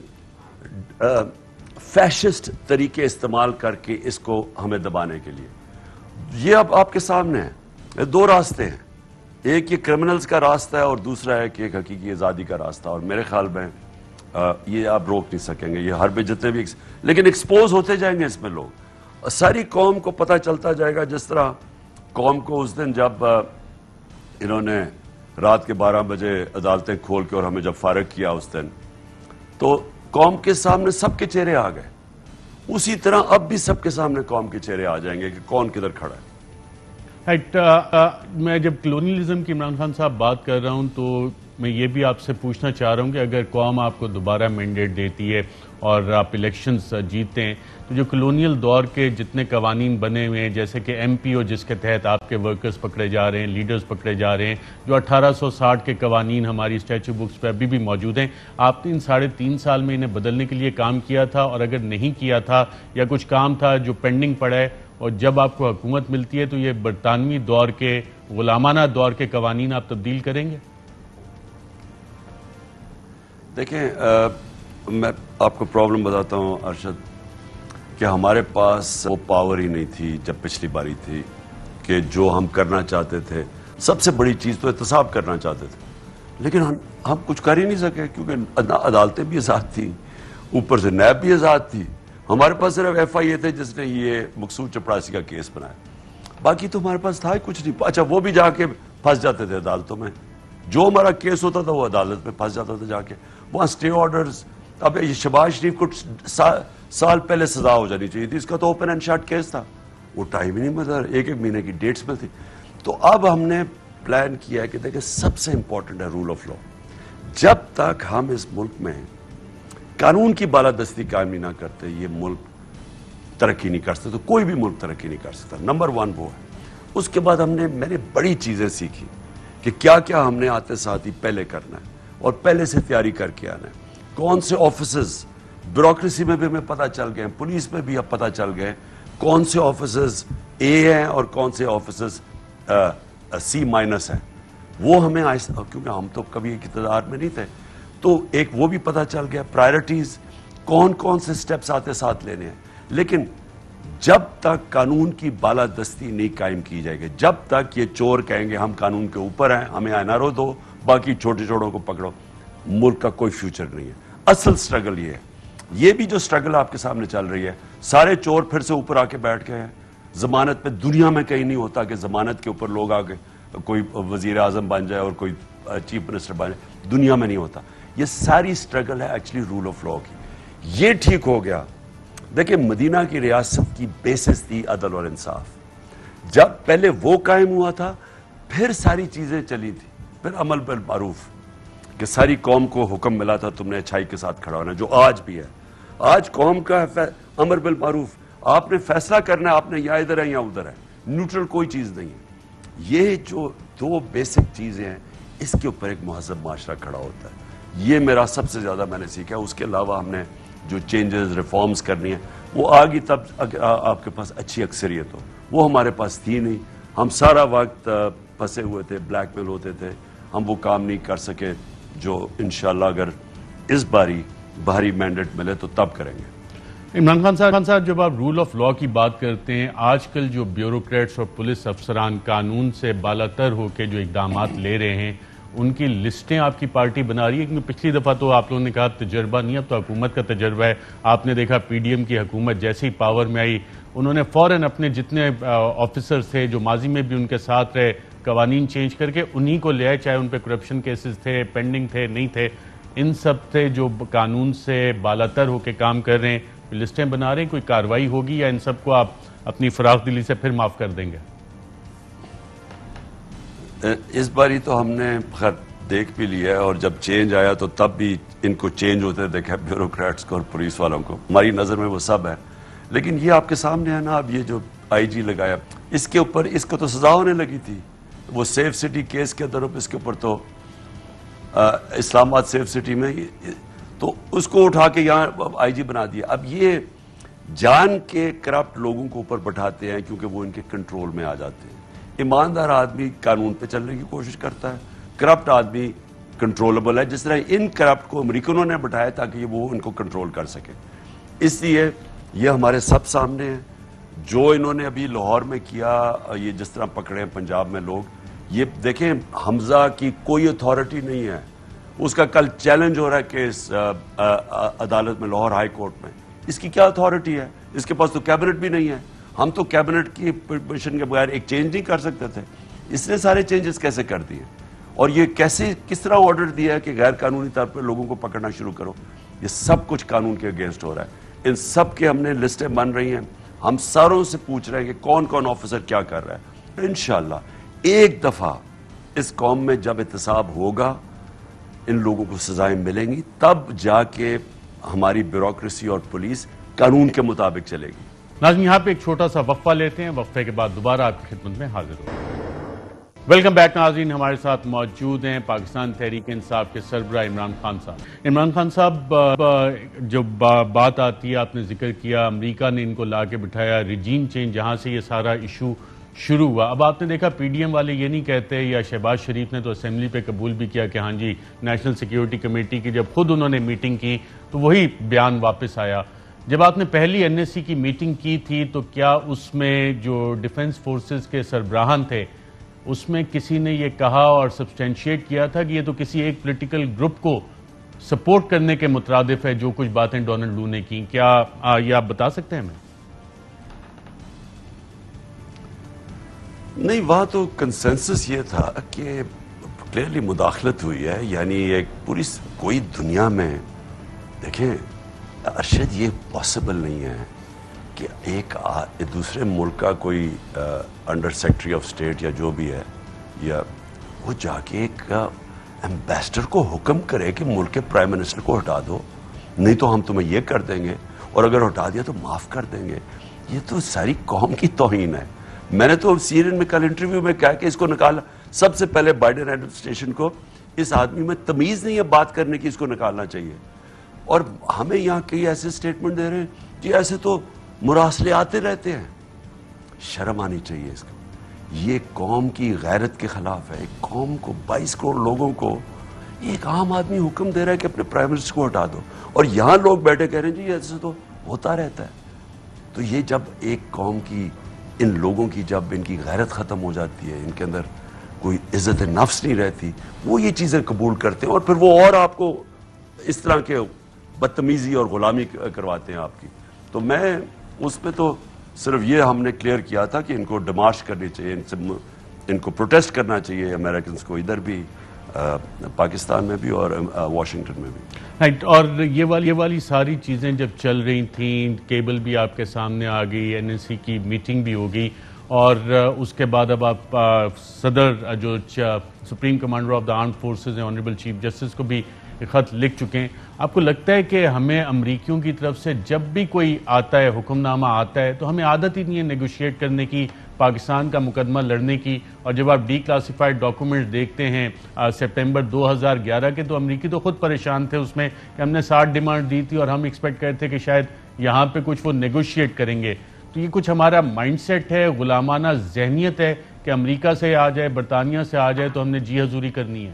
فیشسٹ طریقے استعمال کر کے اس کو ہمیں دبانے کے لیے. یہ اب آپ کے سامنے ہے, دو راستے ہیں, ایک یہ کرمنلز کا راستہ ہے اور دوسرا ہے کہ ایک حقیقی آزادی کا راستہ. اور میرے خیال میں یہ آپ روک نہیں سکیں گے, یہ ہر پہ جتنے بھی لیکن ایکسپوز ہوتے جائیں گے اس میں لوگ, ساری قوم کو پتہ چلتا جائے گا. جس طرح قوم کو اس دن جب انہوں نے رات کے 12 بجے عدالتیں کھول کے اور ہمیں جب فارغ کیا اس دن, تو قوم کے سامنے سب کے چہرے آ گئے. اسی طرح اب بھی سب کے سامنے قوم کے چہرے آ جائیں گے کہ کون کدھر کھڑا ہے. میں جب کلونیلزم کی عمران خان صاحب بات کر رہا ہوں تو میں یہ بھی آپ سے پوچھنا چاہ رہا ہوں کہ اگر قوم آپ کو دوبارہ مینڈیٹ دیتی ہے اور آپ الیکشنز جیتے ہیں تو جو کلونیل دور کے جتنے قوانین بنے ہوئے ہیں, جیسے کہ ایم پی او جس کے تحت آپ کے ورکرز پکڑے جا رہے ہیں, لیڈرز پکڑے جا رہے ہیں, جو 1860 کے قوانین ہماری اسٹیچو بکس پہ ابھی بھی موجود ہیں, آپ نے ان 3.5 سال میں انہیں بدلنے کے لیے کام کیا تھا؟ اور اگر نہیں کیا تھا یا کچھ کام تھا جو پینڈنگ پڑا ہے, اور جب آپ کو حکومت ملتی ہے تو یہ برطانوی دور کے غلامانہ دور کے قوانین آپ تبدیل کریں گے؟ دیکھیں, میں آپ کو پرابلم بتاتا ہوں ارشد, کہ ہمارے پاس وہ پاور ہی نہیں تھی جب پچھلی باری تھی کہ جو ہم کرنا چاہتے تھے. سب سے بڑی چیز تو احتساب کرنا چاہتے تھے, لیکن ہم کچھ کر ہی نہیں سکے کیونکہ عدالتیں بھی آزاد تھیں, اوپر سے نیب بھی آزاد تھی. ہمارے پاس صرف ایف آئی اے تھے جس نے یہ مقصود چپڑاسی کا کیس بنایا, باقی تو ہمارے پاس تھا ہی کچھ نہیں. اچھا, وہ بھی جا کے پھنس جاتے تھے عدالتوں میں, جو ہمارا کیس ہوتا تھا وہ عدالت میں پھنس جاتا تھا جا کے, وہاں اسٹے آرڈرز. اب یہ شہباز شریف کو سال پہلے سزا ہو جانی چاہیے تھی, اس کا تو اوپن اینڈ شٹ کیس تھا, وہ ٹائم ہی نہیں ملتا, 1 مہینے کی ڈیٹس میں تھی. تو اب ہم نے پلان کیا ہے کہ دیکھیں سب سے امپورٹنٹ ہے رول آف لا. جب تک ہم اس ملک میں قانون کی بالادستی قائم نہیں نہ کرتے یہ ملک ترقی نہیں کر سکتا, تو کوئی بھی ملک ترقی نہیں کر سکتا. نمبر 1 وہ ہے. اس کے بعد میں نے بڑی چیزیں سیکھی کہ کیا کیا ہم نے آتے ساتھ ہی پہلے کرنا ہے اور پہلے سے تیاری کر کے آنا ہے. کون سے آفیسز, بیوروکریسی میں بھی ہمیں پتہ چل گئے, پولیس میں بھی اب پتہ چل گئے کون سے آفیسز اے ہیں اور کون سے آفیسز سی مائنس ہیں. وہ ہمیں کیونکہ ہم تو کبھی اقتدار میں نہیں تھے, تو ایک وہ بھی پتہ چل گیا. پرائرٹیز کون کون سے سٹیپس آتے ساتھ لینے ہیں. لیکن جب تک قانون کی بالادستی نہیں قائم کی جائے گی, جب تک یہ چور کہیں گے ہم قانون کے اوپر ہیں, ہمیں آئینہ دو, باقی چھوٹے چھوٹوں کو پکڑو, ملک کا کوئی فیوچر نہیں ہے. اصل سٹرگل یہ ہے. یہ بھی جو سٹرگل آپ کے سامنے چل رہی ہے, سارے چور پھر سے اوپر آ کے بیٹھ گئے ہیں. ضمانت پہ دنیا میں کہیں نہیں ہوتا کہ ضمانت کے اوپر لوگ آ کے کوئی وزیر اعظم بن جائے اور کوئی چیف منسٹر بن جائے, دنیا میں نہیں ہوتا. یہ ساری سٹرگل ہے ایکچولی رول آف لا کی. یہ ٹھیک ہو گیا. دیکھیں, مدینہ کی ریاست کی بیسس تھی عدل اور انصاف. جب پہلے وہ قائم ہوا تھا پھر ساری چیزیں چلی تھی. پھر عمل بالمعروف کہ ساری قوم کو حکم ملا تھا تم نے اچھائی کے ساتھ کھڑا ہونا, جو آج بھی ہے. آج قوم کا امر بالمعروف, آپ نے فیصلہ کرنا ہے, آپ نے یا ادھر ہے یا ادھر ہے, نیوٹرل کوئی چیز نہیں ہے. یہ جو 2 بیسک چیزیں ہیں اس کے اوپر ایک مہذب معاشرہ کھڑا ہوتا ہے. یہ میرا سب سے زیادہ میں نے سیکھا. اس کے علاوہ ہم نے جو چینجز ریفارمز کرنی ہیں وہ آگی تب آپ کے پاس اچھی اکثریت ہو. وہ ہمارے پاس تھی نہیں. ہم سارا وقت پھنسے ہوئے تھے, بلیک میل ہوتے تھے, ہم وہ کام نہیں کر سکے جو انشاءاللہ اگر اس باری بھاری مینڈیٹ ملے تو تب کریں گے. عمران خان صاحب, جب آپ رول آف لا کی بات کرتے ہیں, آج کل جو بیوروکریٹس اور پولیس افسران قانون سے بالاتر ہو کے جو اقدامات لے رہے ہیں ان کی لسٹیں آپ کی پارٹی بنا رہی ہے. کیونکہ پچھلی دفعہ تو آپ لوگوں نے کہا تجربہ نہیں, اب تو حکومت کا تجربہ ہے. آپ نے دیکھا پی ڈی ایم کی حکومت جیسے ہی پاور میں آئی انہوں نے فوراً اپنے جتنے آفیسرز تھے جو ماضی میں بھی ان کے ساتھ رہے, قوانین چینج کر کے انہی کو لے آئے, چاہے ان پہ کرپشن کیسز تھے, پینڈنگ تھے, نہیں تھے. ان سب سے جو قانون سے بالاتر ہو کے کام کر رہے ہیں لسٹیں بنا رہے ہیں، کوئی کارروائی ہوگی یا ان سب کو آپ اپنی فراخ دلی سے پھر معاف کر دیں گے؟ اس باری تو ہم نے خیر دیکھ بھی لیا ہے، اور جب چینج آیا تو تب بھی ان کو چینج ہوتے دیکھا بیوروکریٹس کو اور پولیس والوں کو، ہماری نظر میں وہ سب ہے. لیکن یہ آپ کے سامنے ہے نا، اب یہ جو آئی جی لگایا اس کے اوپر اس کو تو سزا ہونے لگی تھی. وہ سیف سٹی کیس کے اندر اس کے اوپر تو اسلام آباد سیف سٹی میں تو اس کو اٹھا کے یہاں آئی جی بنا دیا. اب یہ جان کے کرپٹ لوگوں کو اوپر بٹھاتے ہیں کیونکہ وہ ان کے کنٹرول میں آ جاتے ہیں. ایماندار آدمی قانون پہ چلنے کی کوشش کرتا ہے، کرپٹ آدمی کنٹرولبل ہے، جس طرح ان کرپٹ کو امریکنوں نے بٹھایا تاکہ وہ ان کو کنٹرول کر سکے. اس لیے یہ ہمارے سب سامنے ہے. جو انہوں نے ابھی لاہور میں کیا، یہ جس طرح پکڑے ہیں پنجاب میں لوگ، یہ دیکھیں حمزہ کی کوئی اتھارٹی نہیں ہے. اس کا کل چیلنج ہو رہا ہے کیس عدالت میں، لاہور ہائی کورٹ میں. اس کی کیا اتھارٹی ہے؟ اس کے پاس تو کیبنٹ بھی نہیں ہے. ہم تو کیبنٹ کی پرمیشن کے بغیر ایک چینج نہیں کر سکتے تھے. اس نے سارے چینجز کیسے کر دیے؟ اور یہ کس طرح آرڈر دیا ہے کہ غیر قانونی طور پہ لوگوں کو پکڑنا شروع کرو؟ یہ سب کچھ قانون کے اگینسٹ ہو رہا ہے. ان سب کے ہم نے لسٹیں بن رہی ہیں. ہم ساروں سے پوچھ رہے ہیں کہ کون کون آفیسر کیا کر رہا ہے. انشاءاللہ ایک دفعہ اس قوم میں جب احتساب ہوگا، ان لوگوں کو سزائیں ملیں گی، تب جا کے ہماری بیوروکریسی اور پولیس قانون کے مطابق چلے گی. ناظرین، یہاں پہ ایک چھوٹا سا وقفہ لیتے ہیں، وقفے کے بعد دوبارہ آپ کی خدمت میں حاضر ہوں. ویلکم بیک ناظرین. ہمارے ساتھ موجود ہیں پاکستان تحریک انصاف کے سربراہ عمران خان صاحب. عمران خان صاحب، جو بات آتی ہے، آپ نے ذکر کیا امریکہ نے ان کو لا کے بٹھایا، ریجیم چینج جہاں سے یہ سارا ایشو شروع ہوا. اب آپ نے دیکھا پی ڈی ایم والے یہ نہیں کہتے، یا شہباز شریف نے تو اسمبلی پہ قبول بھی کیا کہ ہاں جی نیشنل سیکیورٹی کمیٹی کی جب خود انہوں نے میٹنگ کی تو وہی بیان واپس آیا. جب آپ نے پہلی این ایس سی کی میٹنگ کی تھی تو کیا اس میں جو ڈیفنس فورسز کے سربراہان تھے اس میں کسی نے یہ کہا اور سبسٹینشیٹ کیا تھا کہ یہ تو کسی ایک پولیٹیکل گروپ کو سپورٹ کرنے کے مترادف ہے جو کچھ باتیں ڈونلڈ لو نے کی؟ کیا یہ آپ بتا سکتے ہیں ہمیں؟ نہیں، وہاں تو کنسنسس یہ تھا کہ کلیئرلی مداخلت ہوئی ہے. یعنی ایک پوری کوئی دنیا میں دیکھیں ارشد، یہ پاسبل نہیں ہے کہ ایک دوسرے ملک کا کوئی انڈر سیکرٹری آف اسٹیٹ یا جو بھی ہے، یا وہ جا کے ایک ایمبیسڈر کو حکم کرے کہ ملک کے پرائم منسٹر کو ہٹا دو، نہیں تو ہم تمہیں یہ کر دیں گے، اور اگر ہٹا دیا تو معاف کر دیں گے. یہ تو ساری قوم کی توہین ہے. میں نے تو سی این این میں کل انٹرویو میں کہا کہ اس کو نکالا. سب سے پہلے بائیڈن ایڈمنسٹریشن کو اس آدمی میں تمیز نہیں ہے بات کرنے کی، اس کو نکالنا چاہیے. اور ہمیں یہاں کئی ایسے سٹیٹمنٹ دے رہے ہیں کہ ایسے تو مراسلے آتے رہتے ہیں. شرم آنی چاہیے اس کو. یہ قوم کی غیرت کے خلاف ہے. ایک قوم کو 22 کروڑ لوگوں کو ایک عام آدمی حکم دے رہا ہے کہ اپنے پرائم منسٹر کو ہٹا دو، اور یہاں لوگ بیٹھے کہہ رہے ہیں جی ایسے تو ہوتا رہتا ہے. تو یہ جب ایک قوم کی، ان لوگوں کی جب ان کی غیرت ختم ہو جاتی ہے، ان کے اندر کوئی عزت نفس نہیں رہتی، وہ یہ چیزیں قبول کرتے ہیں اور پھر وہ اور آپ کو اس طرح کے بدتمیزی اور غلامی کرواتے ہیں آپ کی. تو میں اس پہ تو صرف یہ ہم نے کلیئر کیا تھا کہ ان کو ڈمارش کرنی چاہیے، ان کو پروٹیسٹ کرنا چاہیے امریکنز کو، ادھر بھی پاکستان میں بھی اور واشنگٹن میں بھی. رائٹ. اور یہ والی ساری چیزیں جب چل رہی تھیں، کیبل بھی آپ کے سامنے آ گئی، این ایس سی کی میٹنگ بھی ہو گئی، اور اس کے بعد اب آپ صدر جو supreme commander of the armed forces ہیں آنریبل چیف جسٹس کو بھی خط لکھ چکے ہیں. آپ کو لگتا ہے کہ ہمیں امریکیوں کی طرف سے جب بھی کوئی آتا ہے، حکم نامہ آتا ہے، تو ہمیں عادت ہی نہیں ہے نیگوشیٹ کرنے کی، پاکستان کا مقدمہ لڑنے کی؟ اور جب آپ ڈی کلاسیفائڈ ڈاکومنٹس دیکھتے ہیں سپٹمبر 2011 کے، تو امریکی تو خود پریشان تھے اس میں کہ ہم نے 60 ڈیمانڈ دی تھی اور ہم ایکسپیکٹ کرتے تھے کہ شاید یہاں پہ کچھ وہ نیگوشیٹ کریں گے. تو یہ کچھ ہمارا مائنڈ سیٹ ہے، غلامانہ ذہنیت ہے کہ امریکہ سے آ جائے، برطانیہ سے آ جائے تو ہم نے جی حضوری کرنی ہے؟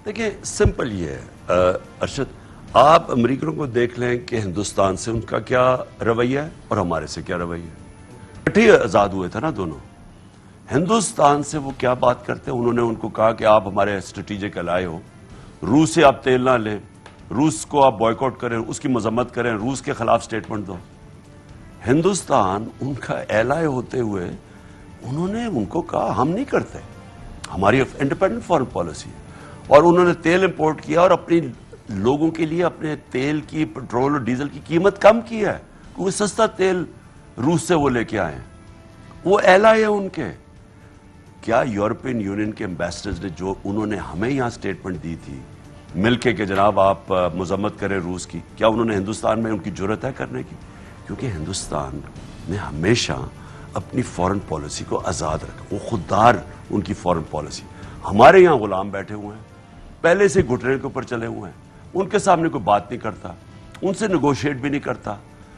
دیکھیں سمپل یہ ہے ارشد، آپ امریکنوں کو دیکھ لیں کہ ہندوستان سے ان کا کیا رویہ ہے اور ہمارے سے کیا رویہ ہے. اکٹھے آزاد ہوئے تھے نا دونوں. ہندوستان سے وہ کیا بات کرتے ہیں، انہوں نے ان کو کہا کہ آپ ہمارے اسٹریٹجک الائے ہو، روس سے آپ تیل نہ لیں، روس کو آپ بوائیکاٹ کریں، اس کی مذمت کریں، روس کے خلاف سٹیٹمنٹ دو. ہندوستان ان کا ایلائے ہوتے ہوئے انہوں نے ان کو کہا ہم نہیں کرتے، ہماری انڈیپینڈنٹ فارن پالیسی ہے. اور انہوں نے تیل امپورٹ کیا اور اپنی لوگوں کے لیے اپنے تیل کی پیٹرول اور ڈیزل کی قیمت کم کی ہے کیونکہ سستا تیل روس سے وہ لے کے آئے ہیں. وہ ایلائی ہے ان کے. کیا یورپین یونین کے امبیسڈرز نے جو انہوں نے ہمیں یہاں سٹیٹمنٹ دی تھی مل کے کہ جناب آپ مذمت کریں روس کی, کیا انہوں نے ہندوستان میں ان کی جرت ہے کرنے کی؟ کیونکہ ہندوستان نے ہمیشہ اپنی فورن پالیسی کو آزاد رکھا, وہ خوددار ان کی فورن پالیسی. ہمارے یہاں غلام بیٹھے ہوئے ہیں, پہلے سے گھٹنے کے اوپر چلے ہوئے ہیں, ان کے سامنے کوئی بات نہیں کرتا, ان سے نیگوشیٹ بھی نہیں کرتا,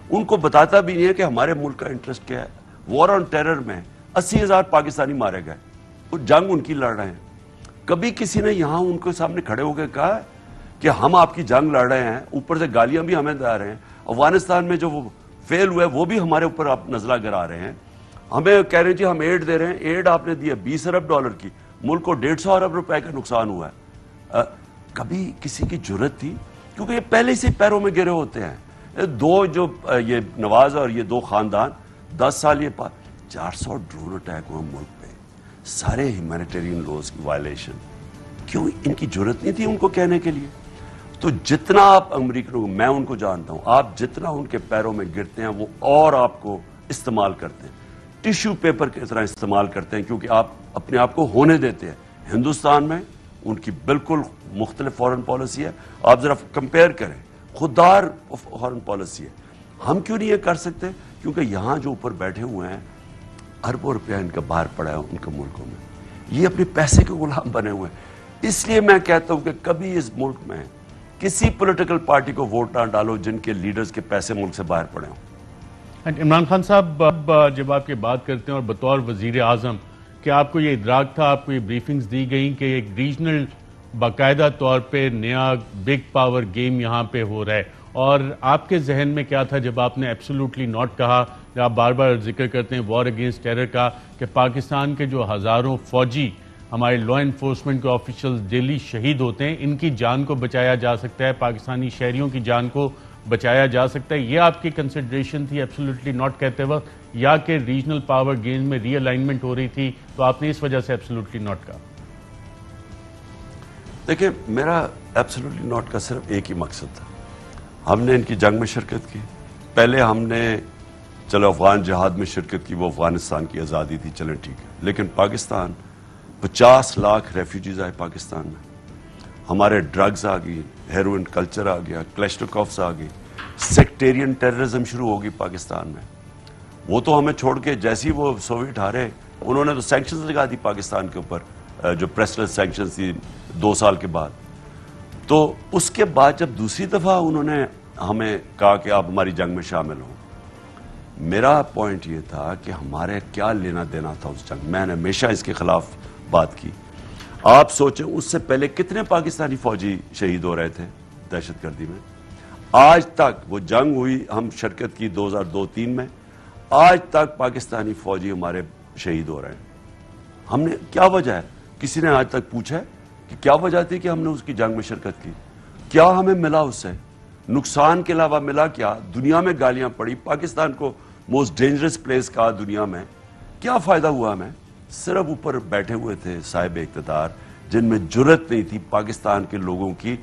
ان کو بتاتا بھی نہیں ہے کہ ہمارے ملک کا انٹرسٹ کیا ہے. وار آن ٹیرر میں 80,000 پاکستانی مارے گئے, وہ جنگ ان کی لڑ رہے ہیں. کبھی کسی نے یہاں ان کے سامنے کھڑے ہو کے کہا کہ ہم آپ کی جنگ لڑ رہے ہیں, اوپر سے گالیاں بھی ہمیں دے رہے ہیں. افغانستان میں جو وہ فیل ہوئے وہ بھی ہمارے اوپر آپ نزلہ گرا رہے ہیں, ہمیں کہہ رہے ہیں جی ہم ایڈ دے رہے ہیں. ایڈ آپ نے دیا $20 ارب کی, ملک کو $150 ارب کا نقصان ہوا ہے. کبھی کسی کی جرت تھی؟ کیونکہ یہ پہلے سے پیروں میں گرے ہوتے ہیں. دو جو یہ نواز اور یہ دو خاندان 10 سال یہ 400 ڈرون اٹیک ہوئے ملک پہ, سارے ہیومینیٹیرین لاز کی وائلیشن. کیوں ان کی جرت نہیں تھی ان کو کہنے کے لیے؟ تو جتنا آپ امریکنوں, میں ان کو جانتا ہوں, آپ جتنا ان کے پیروں میں گرتے ہیں وہ اور آپ کو استعمال کرتے ہیں, ٹیشو پیپر کی طرح استعمال کرتے ہیں, کیونکہ آپ اپنے آپ کو ہونے دیتے ہیں. ہندوستان میں ان کی بالکل مختلف فورن پالیسی ہے. آپ ذرا کمپیئر کریں, خوددار فورن پالیسی ہے. ہم کیوں نہیں یہ کر سکتے؟ کیونکہ یہاں جو اوپر بیٹھے ہوئے ہیں اربوں روپیہ ان کا باہر پڑا ہے ان کے ملکوں میں, یہ اپنے پیسے کے غلام بنے ہوئے ہیں. اس لیے میں کہتا ہوں کہ کبھی اس ملک میں کسی پولیٹیکل پارٹی کو ووٹ نہ ڈالو جن کے لیڈرز کے پیسے ملک سے باہر پڑے ہوں. عمران خان صاحب, جب آپ یہ بات کرتے ہیں اور بطور وزیر اعظم, کہ آپ کو یہ ادراک تھا, آپ کو یہ بریفنگز دی گئیں کہ ایک ریجنل باقاعدہ طور پہ نیا بگ پاور گیم یہاں پہ ہو رہا ہے, اور آپ کے ذہن میں کیا تھا جب آپ نے ایبسولوٹلی ناٹ کہا, جب آپ بار بار ذکر کرتے ہیں وار اگینسٹ ٹیرر کا, کہ پاکستان کے جو ہزاروں فوجی ہمارے لا انفورسمنٹ کے آفیشل ڈیلی شہید ہوتے ہیں, ان کی جان کو بچایا جا سکتا ہے, پاکستانی شہریوں کی جان کو بچایا جا سکتا ہے, یہ آپ کی کنسیڈریشن تھی ایبسولوٹلی ناٹ کہتے وقت, یا کہ ریجنل پاور گیم میں ری الائنمنٹ ہو رہی تھی تو آپ نے اس وجہ سے ایبسولوٹلی ناٹ کہا؟ دیکھیں, میرا ایبسولوٹلی ناٹ کا صرف ایک ہی مقصد تھا. ہم نے ان کی جنگ میں شرکت کی, پہلے ہم نے چلو افغان جہاد میں شرکت کی, وہ افغانستان کی آزادی تھی, چلیں ٹھیک ہے, لیکن پاکستان 50 لاکھ ریفیوجیز آئے پاکستان میں, ہمارے ڈرگز آ گئی, ہیروئن کلچر آ گیا, کلیشٹوکوفس آ گئی, سیکٹیرین ٹیررزم شروع ہوگی پاکستان میں. وہ تو ہمیں چھوڑ کے جیسی وہ سوویٹ ہارے, انہوں نے تو سینکشنز لگا دی پاکستان کے اوپر, جو پریسلس سینکشنز تھی 2 سال کے بعد. تو اس کے بعد جب دوسری دفعہ انہوں نے ہمیں کہا کہ آپ ہماری جنگ میں شامل ہوں, میرا پوائنٹ یہ تھا کہ ہمارے کیا لینا دینا تھا اس جنگ. میں نے ہمیشہ اس کے خلاف بات کی. آپ سوچیں اس سے پہلے کتنے پاکستانی فوجی شہید ہو رہے تھے دہشت گردی میں. آج تک وہ جنگ ہوئی, ہم شرکت کی 2002-03 میں, آج تک پاکستانی فوجی ہمارے شہید ہو رہے ہیں. ہم نے کیا وجہ ہے؟ کسی نے آج تک پوچھا ہے کہ کیا وجہ تھی کہ ہم نے اس کی جنگ میں شرکت کی؟ کیا ہمیں ملا اس سے؟ نقصان کے علاوہ ملا کیا؟ دنیا میں گالیاں پڑی, پاکستان کو موسٹ ڈینجرس پلیس کہا دنیا میں. کیا فائدہ ہوا ہمیں؟ صرف اوپر بیٹھے ہوئے تھے صاحب اقتدار جن میں جرت نہیں تھی پاکستان کے لوگوں کی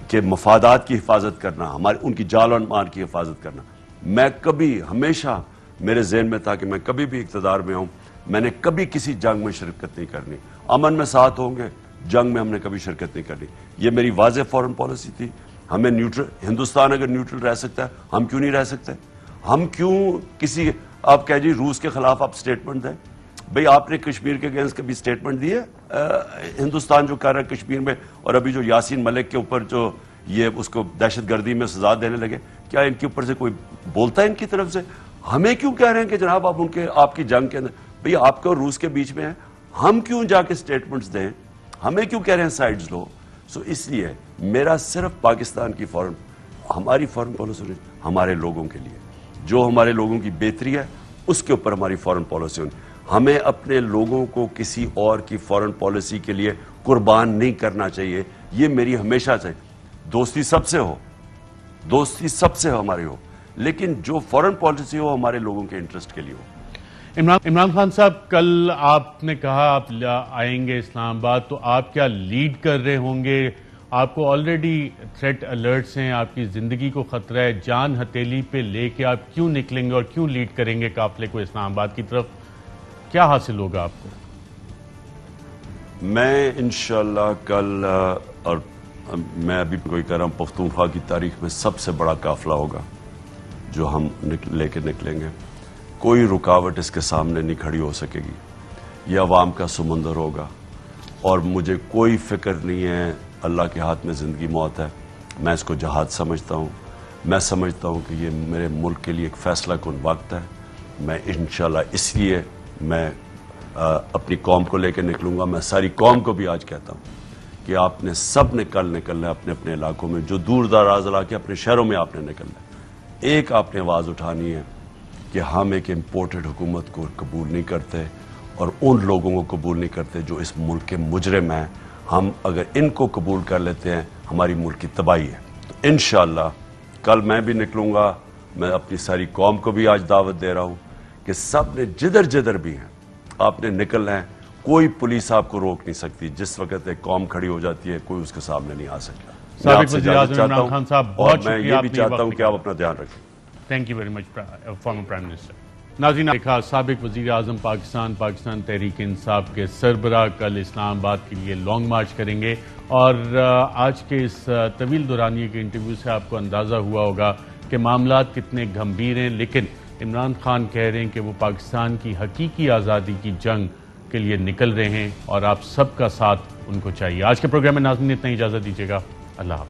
کے مفادات کی حفاظت کرنا, ہمارے ان کی جان اور مال کی حفاظت کرنا. میں کبھی, ہمیشہ میرے ذہن میں تھا کہ میں کبھی بھی اقتدار میں ہوں, میں نے کبھی کسی جنگ میں شرکت نہیں کرنی. امن میں ساتھ ہوں گے, جنگ میں ہم نے کبھی شرکت نہیں کرنی. یہ میری واضح فورن پالیسی تھی. ہمیں نیوٹرل, ہندوستان اگر نیوٹرل رہ سکتا ہے, ہم کیوں نہیں رہ سکتے؟ ہم کیوں کسی, آپ کہہ جی روس کے خلاف آپ سٹیٹمنٹ دیں, بھئی آپ نے کشمیر کے اگینسٹ کبھی سٹیٹمنٹ دی ہے؟ ہندوستان جو کر رہا ہے کشمیر میں, اور ابھی جو یاسین ملک کے اوپر جو یہ اس کو دہشت گردی میں سزا دینے لگے, کیا ان کے اوپر سے کوئی بولتا ہے ان کی طرف سے؟ ہمیں کیوں کہہ رہے ہیں کہ جناب آپ ان کے, آپ کی جنگ کے اندر, بھئی آپ کو روس کے بیچ میں ہے, ہم کیوں جا کے سٹیٹمنٹس دیں؟ ہمیں کیوں کہہ رہے ہیں سائیڈز لو؟ سو اس لیے میرا صرف پاکستان کی فورن, ہماری فورن پالیسی ہمارے لوگوں کے لیے, جو ہمارے لوگوں کی بہتری ہے اس کے اوپر ہماری فورن پالیسی ہونی. ہمیں اپنے لوگوں کو کسی اور کی فورن پالیسی کے لیے قربان نہیں کرنا چاہیے. یہ میری ہمیشہ سے, دوستی سب سے ہو, دوستی سب سے ہماری ہو, لیکن جو فورن پالیسی ہو ہمارے لوگوں کے انٹرسٹ کے لیے ہو. عمران خان صاحب، کل آپ نے کہا آپ آئیں گے اسلام آباد، تو آپ کیا لیڈ کر رہے ہوں گے؟ آپ کو آلریڈی تھریٹ الرٹس ہیں، آپ کی زندگی کو خطرہ ہے، جان ہتھیلی پہ لے کے آپ کیوں نکلیں گے اور کیوں لیڈ کریں گے قافلے کو اسلام آباد کی طرف؟ کیا حاصل ہوگا آپ کو؟ میں انشاءاللہ کل اور میں ابھی کوئی کہہ رہا ہوں پختونخوا کی تاریخ میں سب سے بڑا قافلہ ہوگا جو ہم لے کے نکلیں گے. کوئی رکاوٹ اس کے سامنے نہیں کھڑی ہو سکے گی. یہ عوام کا سمندر ہوگا اور مجھے کوئی فکر نہیں ہے. اللہ کے ہاتھ میں زندگی موت ہے. میں اس کو جہاد سمجھتا ہوں. میں سمجھتا ہوں کہ یہ میرے ملک کے لیے ایک فیصلہ کن وقت ہے. میں انشاءاللہ اس لیے میں اپنی قوم کو لے کے نکلوں گا. میں ساری قوم کو بھی آج کہتا ہوں کہ آپ نے سب نے کل نکلنا ہے اپنے اپنے علاقوں میں. جو دور دراز علاقے اپنے شہروں میں آپ نے نکلنا ہے. ایک آپ نے آواز اٹھانی ہے کہ ہم ایک امپورٹڈ حکومت کو قبول نہیں کرتے اور ان لوگوں کو قبول نہیں کرتے جو اس ملک کے مجرم ہیں. ہم اگر ان کو قبول کر لیتے ہیں ہماری ملک کی تباہی ہے. تو انشاءاللہ کل میں بھی نکلوں گا. میں اپنی ساری قوم کو بھی آج دعوت دے رہا ہوں کہ سب نے جدھر جدھر بھی ہیں آپ نے نکلنا ہے. کوئی پولیس آپ کو روک نہیں سکتی. جس وقت ایک قوم کھڑی ہو جاتی ہے کوئی اس کے سامنے نہیں آ سکتا. میں آپ سے اجازت چاہتا ہوں اور میں یہ بھی چاہتا ہوں کہ آپ اپنا دھیان رکھیں. Thank you very much former prime minister. ناظرین، دیکھا سابق وزیر اعظم پاکستان تحریک انصاف کے سربراہ کل اسلام آباد کے لیے لانگ مارچ کریں گے. اور آج کے اس طویل دورانیے کے انٹرویو سے آپ کو اندازہ ہوا ہوگا کہ معاملات کتنے گھمبیر ہیں. لیکن عمران خان کہہ رہے ہیں کہ وہ پاکستان کی حقیقی آزادی کی جنگ کے لیے نکل رہے ہیں اور آپ سب کا ساتھ ان کو چاہیے. آج کے پروگرام میں ناظرین اتنا اجازت دیجیے گا. اللہ حافظ.